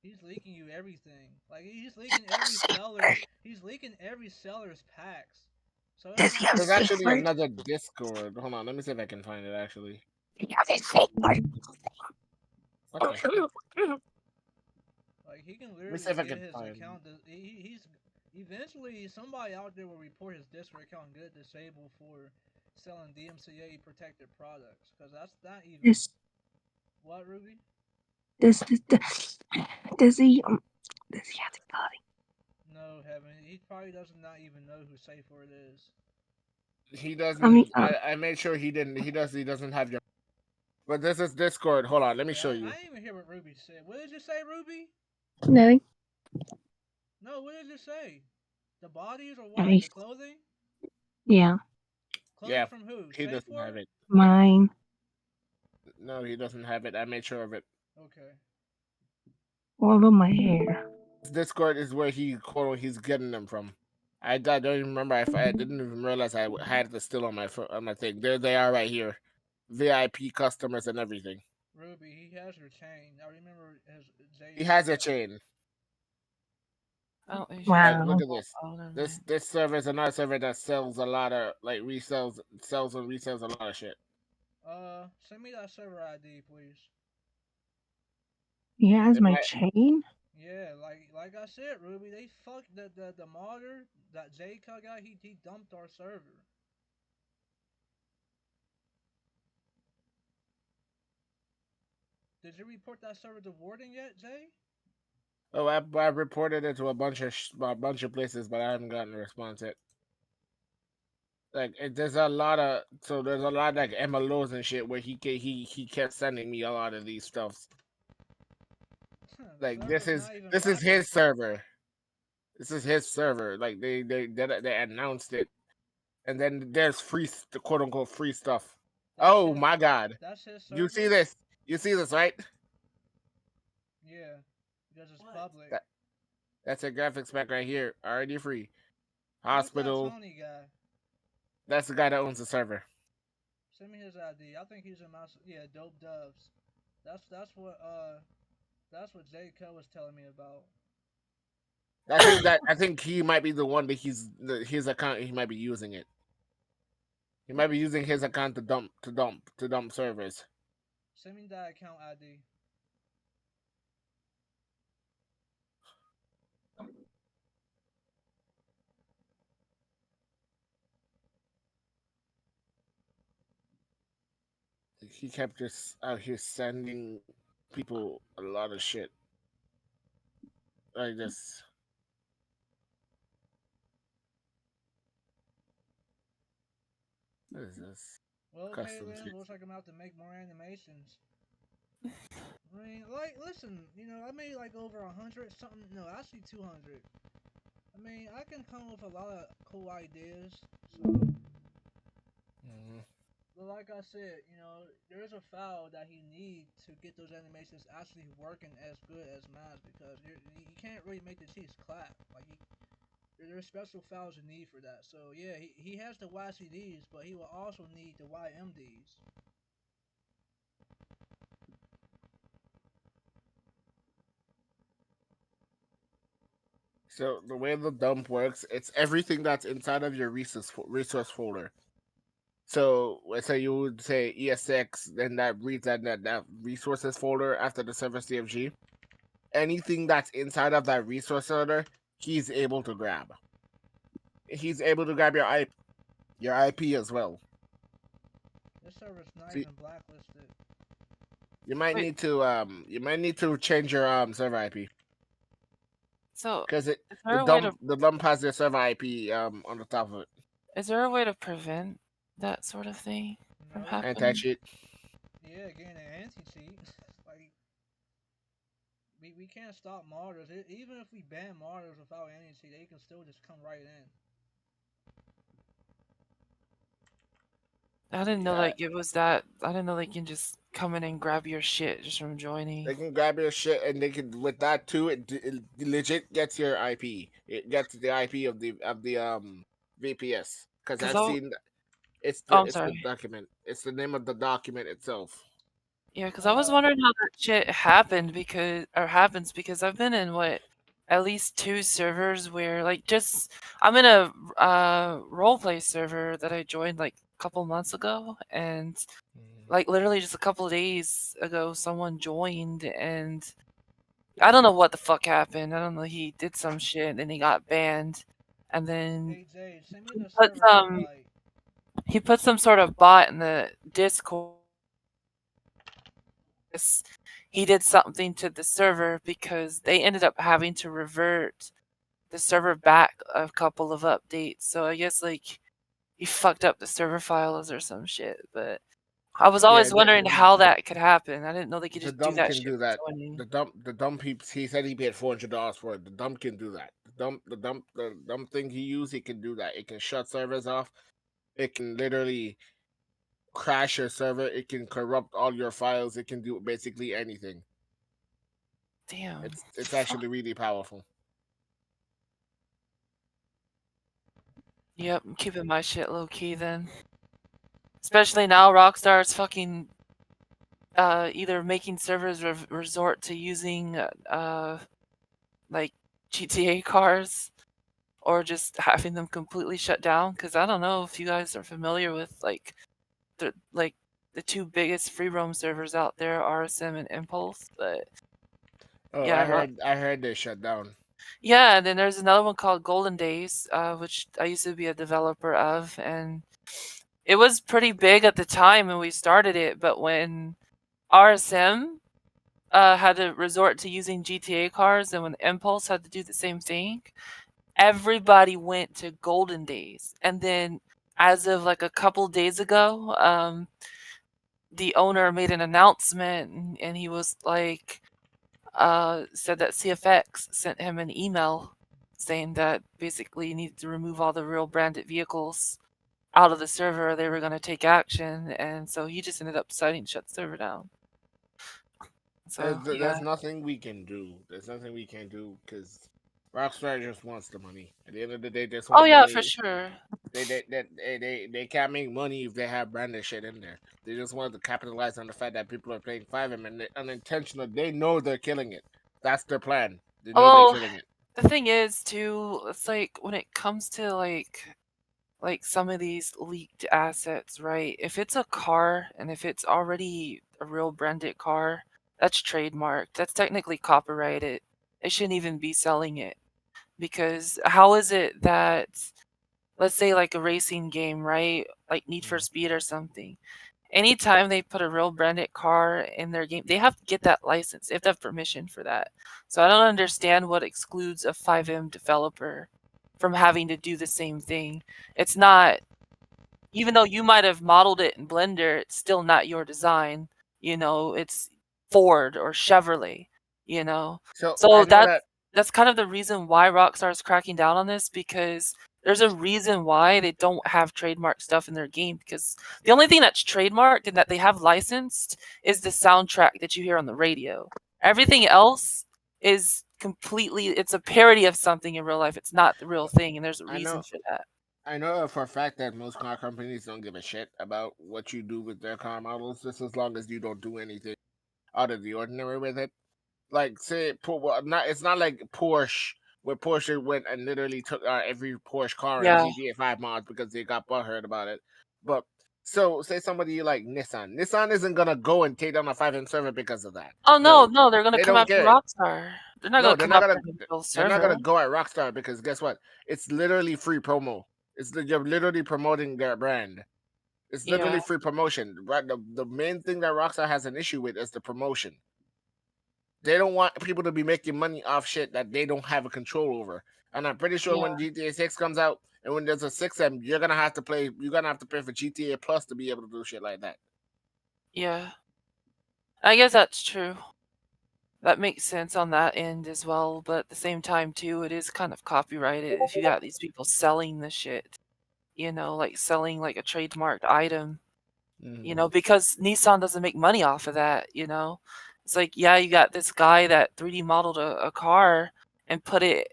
He's leaking you everything. Like he's leaking every seller. He's leaking every seller's packs. So it's Does he not have a There's like safe actually word? another Discord. Hold on, let me see if I can find it. Actually, Does he have a safe word? what the heck? Like he can Let me see literally if I get can his find. account. He's eventually somebody out there will report his Discord account and get it disabled for selling DMCA protected products. Cause that's not even This, what Ruby. does he, does he have the ability? No, heaven. He probably doesn't not even know who Safe Word is. He I mean, doesn't. I made sure he didn't. He does. He doesn't have your. But this is Discord. Hold on, let me Wait, show I you. didn't even hear what Ruby said. What did you say, Ruby? no, No, what did you say? The bodies or I what? mean, The clothing? yeah, Clothing Yeah, from who? he Safe doesn't have Word? it. mine, No, he doesn't have it. I made sure of it. Okay. all of my hair. Discord is where he's getting them from. I don't even remember. I didn't even realize I had this still on on my thing. There they are right here, VIP customers and everything. Ruby, he has your chain. I remember his He Jay has a saying. chain. Oh, you should Like have look Wow. at this. all in This there. this server is another server that sells a lot of like sells and resells a lot of shit. Send me that server ID, please. He has It my might. chain? Yeah, like I said, Ruby, they fucked the modder, that J guy, he dumped our server. Did you report that server to Warden yet, Jay? Oh, I reported it to a bunch of places, but I haven't gotten a response yet. Like there's a lot of there's a lot of like MLOs and shit where he kept sending me a lot of these stuffs. The Like server's not even this is his blacklisted. server. This is his server. Like they announced it, and then there's quote unquote free stuff. That's Oh his. my god, That's his you see server. this? You see this right? Yeah, because it's What? public. That's a graphics pack right here, already free. Who's that Hospital. Tony guy? That's the guy that owns the server. Send me his ID. I think he's in my yeah, dope doves. That's what J Co was telling me about. I think he might be the one that his account. He might be using it. He might be using his account to dump servers. Send me that account ID. He kept just out here sending people a lot of shit like this. What is this? Well, okay Custom then. shit. Looks like I'm about to make more animations. I mean, like, listen, I made like over 100 something. No, actually 200. I mean, I can come up with a lot of cool ideas. So, Mhm. but like I said, there's a file that he needs to get those animations actually working as good as mine because you can't really make the cheese clap. Like, there's special files you need for that. So yeah, he has the YCDs, but he will also need the YMDs. So the way the dump works, it's everything that's inside of your resource folder. So let's say you would say ESX, then that reads that resources folder after the server CFG. Anything that's inside of that resource folder, he's able to grab. He's able to grab your IP as well. This server's not So even blacklisted. Wait, you might need to change your server IP so because it is there a way to the dump has your server IP on the top of it. is there a way to prevent that sort of thing from No, Anti happening? cheat. yeah, again an anti cheat. Like we can't stop martyrs. Even if we ban martyrs without anti cheat, they can still just come right in. I didn't know Yeah, like it was that. I didn't know they can just come in and grab your shit just from joining. they can grab your shit and they can with that too. It legit gets your IP. It gets the IP of the VPS because Cause I've oh, seen I'm it's the sorry. document. It's the name of the document itself. Yeah, cause I was Uh, wondering how that shit happened because or happens because I've been in what at least two servers where like just I'm in a roleplay server that I joined like a couple months ago and like literally just a couple of days ago someone joined and I don't know what the fuck happened. I don't know. He did some shit and then he got banned. And then hey Jay, send me he the put server some invite. he put some sort of bot in the Discord. He did something to the server because they ended up having to revert the server back a couple of updates. So I guess like he fucked up the server files or some shit. But I was Yeah, always wondering how that could happen. I didn't know they could the just do dump that can shit do that. for joining. The dump he said he paid $400 for it. The dump can do that. The dump thing he used, he can do that. It can shut servers off. It can literally crash your server. It can corrupt all your files. It can do basically anything. Damn. It's Fuck. actually really powerful. Yep, I'm keeping my shit low key then. Especially now Rockstar's fucking either making servers resort to using like GTA cars or just having them completely shut down because I don't know if you guys are familiar with like the two biggest free roam servers out there, RSM and Impulse, but Oh, yeah, I heard they shut down. yeah, and then there's another one called Golden Days, which I used to be a developer of, and it was pretty big at the time when we started it, but when RSM had to resort to using GTA cars, and when Impulse had to do the same thing, everybody went to Golden Days. And then, as of like a couple days ago, the owner made an announcement, and he was like, said that CFX sent him an email saying that basically he needed to remove all the real branded vehicles out of the server. They were going to take action, and so he just ended up deciding to shut the server down. So There's yeah. nothing we can do. There's nothing we can do because Rockstar just wants the money. At the end of the day, they just Oh want yeah, for money. sure. They can't make money if they have branded shit in there. They just want to capitalize on the fact that people are playing 5M and unintentional. They know they're killing it. That's their plan. They know they're Well, killing it. the thing is too, it's like when it comes to like some of these leaked assets, right? If it's a car and if it's already a real branded car, that's trademarked. That's technically copyrighted. They shouldn't even be selling it because how is it that let's say like a racing game, right? Like Need for Mm. Speed or something. Anytime they put a real branded car in their game, they have to get that license. They have to have permission for that. So I don't understand what excludes a 5M developer from having to do the same thing. It's not, even though you might have modeled it in Blender, it's still not your design. It's Ford or Chevrolet, you know. So I So know that's that. that's kind of the reason why Rockstar is cracking down on this because there's a reason why they don't have trademark stuff in their game because the only thing that's trademarked and that they have licensed is the soundtrack that you hear on the radio. Everything else is completely it's a parody of something in real life. It's not the real thing, and there's a I reason know for that. I know for a fact that most car companies don't give a shit about what you do with their car models, just as long as you don't do anything out of the ordinary with it. Like say, well, not it's not like Porsche, where Porsche went and literally took every Porsche car in Yeah. GTA 5 mods because they got butthurt about it. But so say somebody like Nissan. Nissan isn't gonna go and take down a 5M server because of that. Oh no, No, no, they're gonna they come don't after care. Rockstar. They're not No, gonna they're come not after gonna. the real They're not server. gonna go at Rockstar because guess what? It's literally free promo. You're literally promoting their brand. It's Yeah, literally free promotion. Right. The main thing that Rockstar has an issue with is the promotion. They don't want people to be making money off shit that they don't have a control over. And I'm pretty sure yeah, when GTA 6 comes out and when there's a 6M, you're gonna have to play. You're gonna have to pay for GTA Plus to be able to do shit like that. yeah. I guess that's true. That makes sense on that end as well, but at the same time too, it is kind of copyrighted if you got these people selling the shit, like selling like a trademarked item, Mm-hmm. because Nissan doesn't make money off of that. It's like, yeah, you got this guy that 3D modeled a car and put it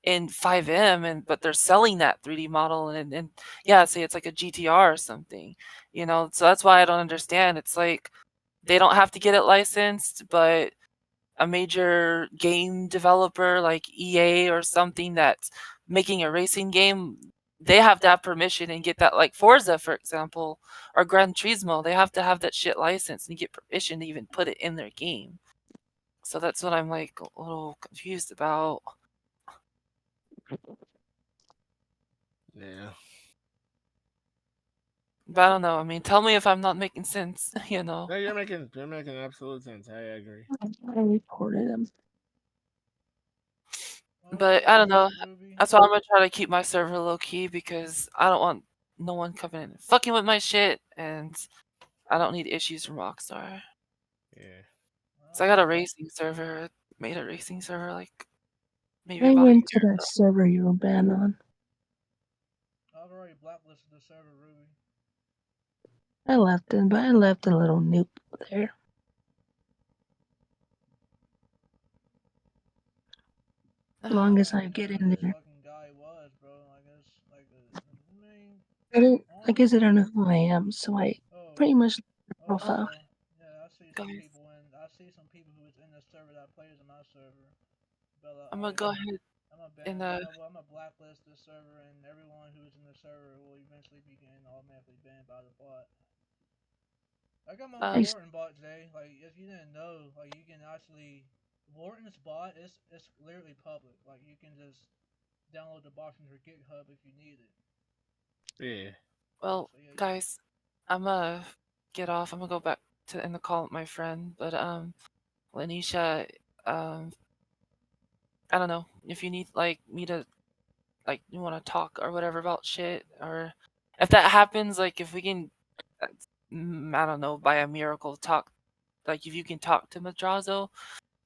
in 5M, but they're selling that 3D model, and yeah, say it's like a GTR or something. So that's why I don't understand. It's like they don't have to get it licensed, but a major game developer like EA or something that's making a racing game, they have to have permission and get that, like Forza, for example, or Gran Turismo. They have to have that shit licensed and get permission to even put it in their game. So that's what I'm like a little confused about. Yeah. But I don't know. I mean, tell me if I'm not making sense, you know. No, you're making absolute sense. I agree. I reported him. But I don't know. Ruby. That's why I'm gonna try to keep my server low key because I don't want no one coming in and fucking with my shit, and I don't need issues from Rockstar. Yeah. So I got a racing server. I made a racing server like maybe I about a went to year that ago. server you were banned on. I've already blacklisted the server, Ruby. I left it, but I left a little noop there. As long as I I don't get even know in who this there. fucking guy was, bro. Like, it's like, I mean, I guess I honestly, don't know who I am, so I oh, pretty much oh Oh, profile. well, yeah, I see some guys, people who was in the server that plays in my server. But I'm gonna go ahead and I'm gonna blacklist this server, and everyone who is in the server will eventually be getting automatically banned by the bot. Like I'm on the I, um Wharton bot, Jay. Like if you didn't know, like you can actually Wharton's bot is it's literally public. Like you can just download the bot from your GitHub if you need it. Yeah. well, So yeah, you guys, I'm gonna get off. I'm gonna go back to in the call with my friend. But Lanisha, um, I don't know if you need like me to like you want to talk or whatever about shit, or if that happens, like if we can, uh, I don't know, by a miracle talk, like if you can talk to Madrazo,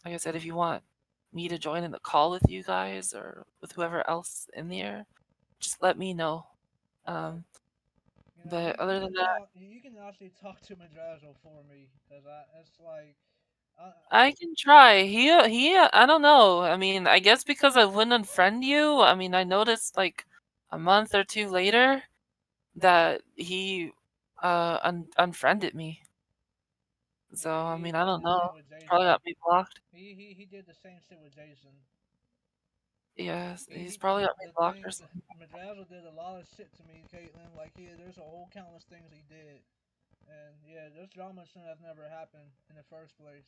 like I said, if you want me to join in the call with you guys or with whoever else in there, just let me know. Um, you know but other you than can that, talk you can actually talk to Madrazo for me because I it's like I I can try. I don't know. I mean, I guess because I wouldn't unfriend you. I mean, I noticed like a month or two later that he unfriended me. So yeah I he mean, I did don't the same know. with Probably Jason. got me blocked. He did the same shit with Jason. Yes, he's He probably got me the blocked or thing something. Madrazo did a lot of shit to me, Caitlin. Like there's a whole countless things he did, and yeah, this drama shouldn't have never happened in the first place.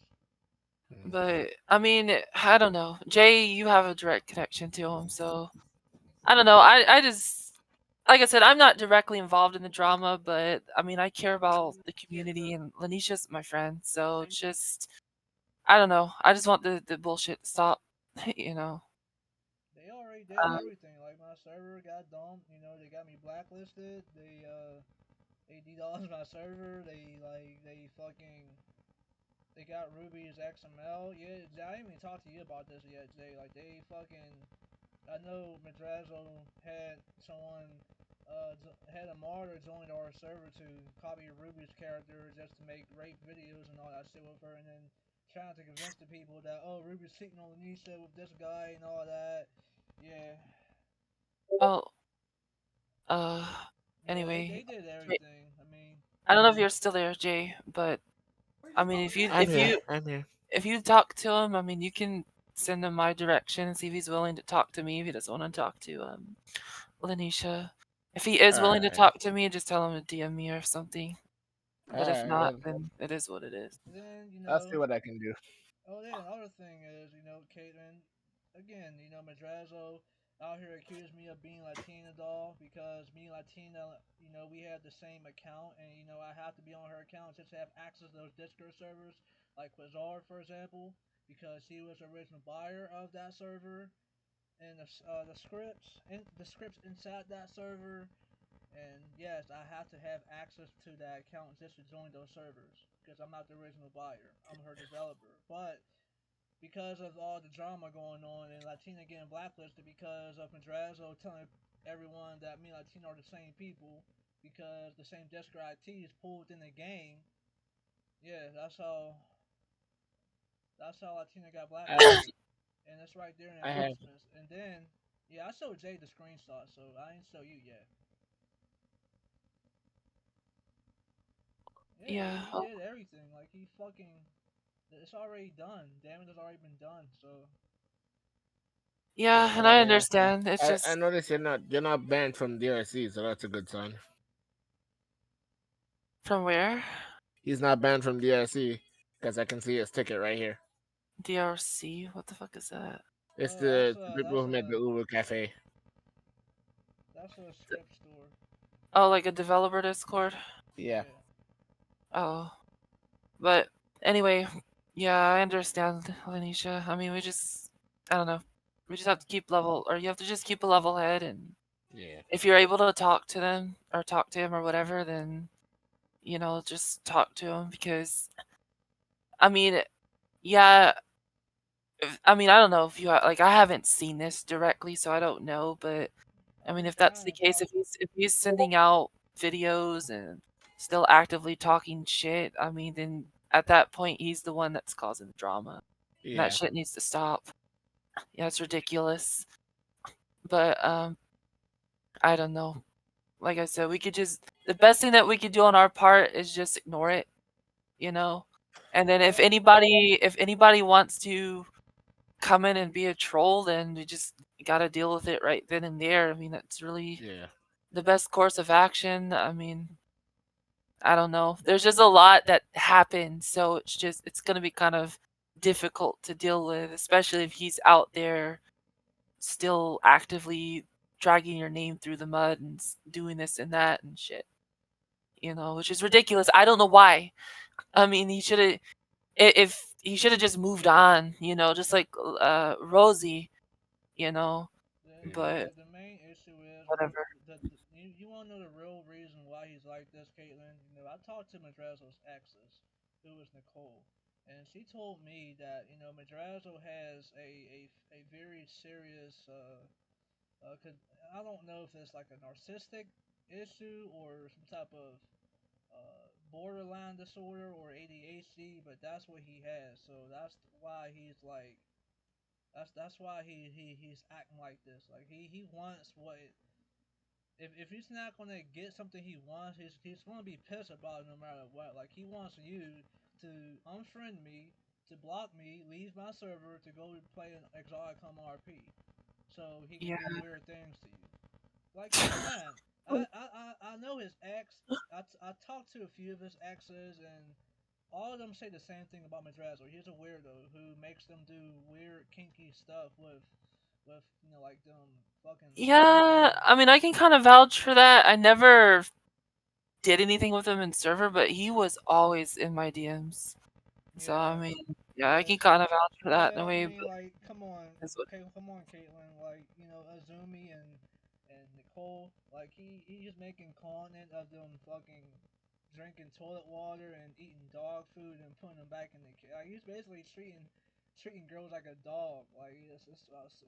But I mean, I don't know. Jay, you have a direct connection to him, so I don't know. I just like I said, I'm not directly involved in the drama, but I mean, I care about the community, and Lanisha's my friend, so it's just I don't know. I just want the bullshit to stop, you know. They already did Um, everything. Like my server got dumped. You know, they got me blacklisted. They DDoSed my server. They got Ruby's XML. Yeah, I didn't even talk to you about this yet, Jay. Like they fucking I know Madrazo had someone had a martyr join our server to copy Ruby's character just to make rape videos and all that shit with her, and then trying to convince the people that Ruby's cheating on Anisha with this guy and all that. Yeah, Well, uh, yeah, they anyway, did Jay, everything. I mean, I don't know if you're still there, Jay, but I mean, I'm here. I'm here. if you talk to him, I mean, you can send him my direction and see if he's willing to talk to me. If he doesn't want to talk to Lanisha, if he is All willing to right. talk to me, just tell him to DM me or something. All But if right. not, Well, then it is what it is. then I'll see what I can do. oh, then another thing is, Caitlyn, again, Madrazo out here accused me of being Latina doll because me and Latina, we have the same account, and I have to be on her account just to have access to those Discord servers, like Quasar, for example, because she was the original buyer of that server, and the scripts inside that server. And yes, I have to have access to that account just to join those servers because I'm not the original buyer. I'm her developer. But because of all the drama going on and Latina getting blacklisted because of Madrazo telling everyone that me and Latina are the same people because the same Discord IT is pulled in the game. Yeah, that's how Latina got I have. blacklisted, and it's right there in I have. announcements. And then yeah, I showed Jay the screenshot, so I ain't show you yet. Yeah, Yeah, he did everything. Like he fucking, it's already done. Damage has already been done. So yeah, Yeah. and I understand. It's I just noticed you're not banned from DRC, so that's a good sign. from where? He's not banned from DRC because I can see his ticket right here. DRC? What the fuck is that? It's that's the a people that's who made a the Uber Cafe. that's a script store. Oh, like a developer Discord? Yeah. Yeah, Oh, but anyway, yeah, I understand, Lanisha. I mean, I don't know. We just have to keep level, or you have to just keep a level head, and Yeah. if you're able to talk to them or talk to him or whatever, then just talk to him because I mean, yeah, I mean, I don't know if like I haven't seen this directly, so I don't know, but I mean, if it's that's kind the of case, possible. if he's sending out videos and still actively talking shit, I mean, then at that point he's the one that's causing the drama. And that Yeah. shit needs to stop. Yeah, it's ridiculous. But I don't know. Like I said, we could just the best thing that we could do on our part is just ignore it, you know? And then But if anybody wants to come in and be a troll, then we just gotta deal with it right then and there. I mean, that's really Yeah. the best course of action. I mean, I don't know. There's just a lot that happened, so it's gonna be kind of difficult to deal with, especially if he's out there still actively dragging your name through the mud and doing this and that and shit. Which is ridiculous. I don't know why. I mean, he should have if he should have just moved on, just like Rosie, you know. But the main issue is whatever. you want to know the real reason why he's like this, Caitlin. I talked to Madrazo's exes, who was Nicole, and she told me that Madrazo has a very serious 'cause I don't know if it's like a narcissistic issue or some type of borderline disorder or ADHD, but that's what he has. So that's why he's like that's why he's acting like this. Like he wants what if he's not gonna get something he wants, he's gonna be pissed about it no matter what. Like he wants you to unfriend me, to block me, leave my server to go play an exotic RP, so he can Yeah. do weird things to you. Like, come on. I know his ex. I talked to a few of his exes, and all of them say the same thing about Madrazo. He's a weirdo who makes them do weird, kinky stuff with like them fucking Yeah, fucking. I mean, I can kind of vouch for that. I never did anything with him in server, but he was always in my DMs. So, I Yeah, mean, yeah, I yeah, can kind of vouch for that in yeah. a I way, mean, but like, come on, it's what. okay, come on, Caitlin. Like, Azumi and Nicole. Like, he's making content of them fucking drinking toilet water and eating dog food and putting them back in the like he's basically treating girls like a dog. Like it's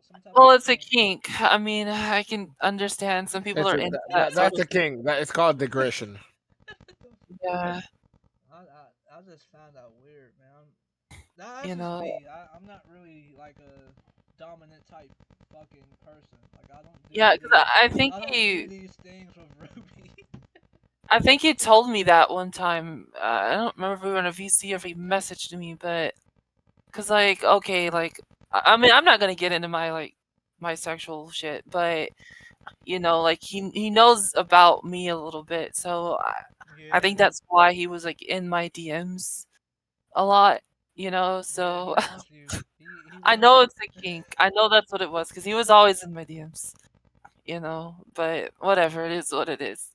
some type of Well, it's a kink. kink. I mean, I can understand some people It's are a, into that, that that, sort that's of a king. That it's called digression. yeah. I just found that weird, man. That's You just know, me. I'm not really like a dominant type fucking person. Like yeah, because I think I don't do he these things with Ruby. I think he told me that one time. I don't remember if we were in a VC or if he messaged me, but because like okay, like I mean I'm not gonna get into my like my sexual shit, but you know, like he knows about me a little bit, so I think Yeah, that's why he was like in my DMs a lot, you know. yeah, So he wants you. He I wants. know it's a kink. I know that's what it was because he was always in my DMs, you know. But whatever, it is what it is.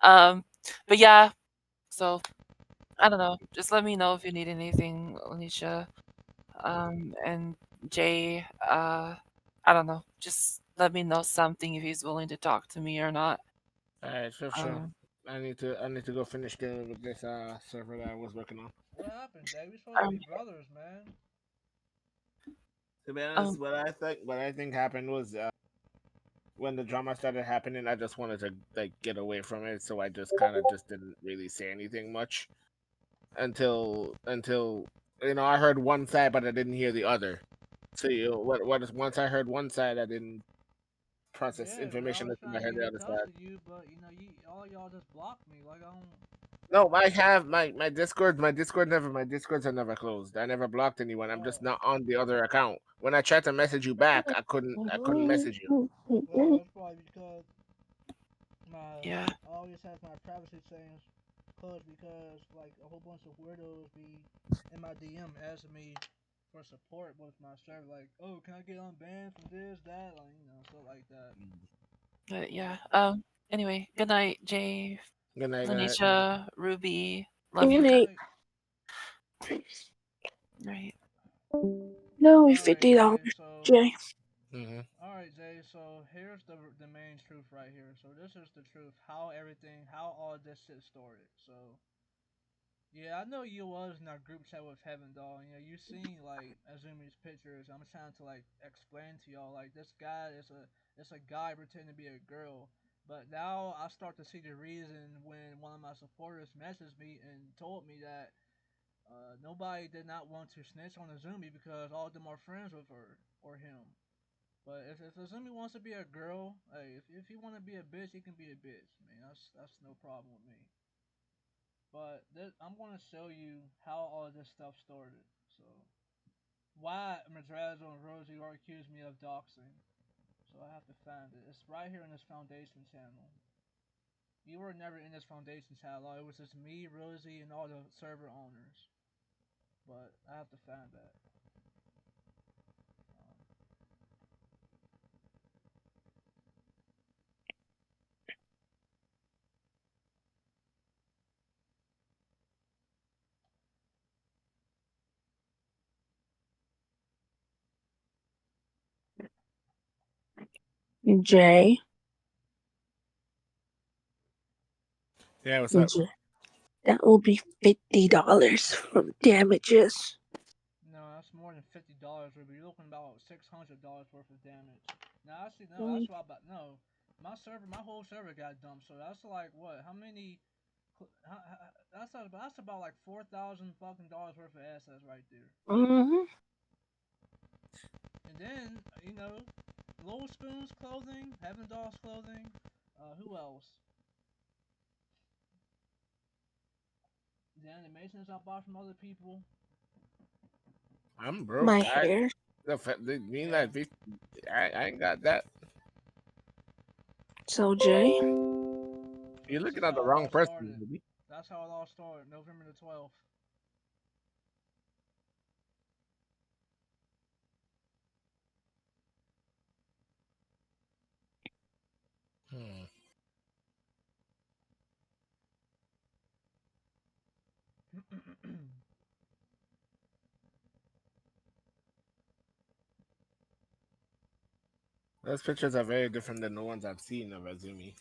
Um, but yeah, so I don't know. Just let me know if you need anything, Alicia. And Jay, I don't know. Just let me know something if he's willing to talk to me or not. All right, sure. Um, I need to go finish dealing with this server that I was working on. What happened, Jay? We supposed to be um, brothers, man. To be um, honest, what I think happened was when the drama started happening, I just wanted to like get away from it, so I just kind of just didn't really say anything much until I heard one side, but I didn't hear the other. So what is once I heard one side, I didn't process Yeah, bro. I information was until I trying to heard get the in other touch side. with you, but you all y'all just blocked me. Like I don't. No, I have my Discord. My Discords are never closed. I never blocked anyone. I'm just Oh, not on the other account. When I tried to message you back, I couldn't message you. well, that's probably because my yeah, I always have my privacy settings closed because like a whole bunch of weirdos be in my DM asking me for support with my server. Like, oh, can I get unbanned from this, that, like stuff like that. but yeah. Anyway, good night, Jay, Good night, good night. Lanisha, Ruby. Love you. Good Night. night. Right. No, All right, $50, Jay. So Jay. Hmm. all right, Jay. So here's the main truth right here. So this is the truth. How all this shit started. So yeah, I know you was in our group chat with Heaven Doll. You seen like Azumi's pictures. I'm trying to like explain to y'all like this guy is a guy pretending to be a girl. But now I start to see the reason when one of my supporters messaged me and told me that nobody did not want to snitch on Azumi because all of them are friends with her or him. But if Azumi wants to be a girl, hey, if he want to be a bitch, he can be a bitch. I mean, that's no problem with me. But I'm going to show you how all this stuff started. So, why Madrazo and Rosie are accused me of doxing. So, I have to find it. It's right here in this foundation channel. You were never in this foundation channel. It was just me, Rosie, and all the server owners. But I have to find that. Jay. Yeah, what's up? Jay. That will be $50 from damages. No, that's more than $50. We'll be looking about $600 worth of damage. Now, actually, no, Mm, that's what about no. My whole server got dumped. So that's like what? How many? That's about like 4,000 fucking dollars worth of assets right there. Mm-hmm. And then Little Spoon's clothing, Heaven Doll's clothing. Who else? The animations I bought from other people. I'm My broke. hair. The mean Yeah, that I ain't got that. So, Jay. You're this looking is at the how it wrong all person, started. baby. That's how it all started, November the 12th. Hmm. Those pictures are very different than the ones I've seen of Azumi.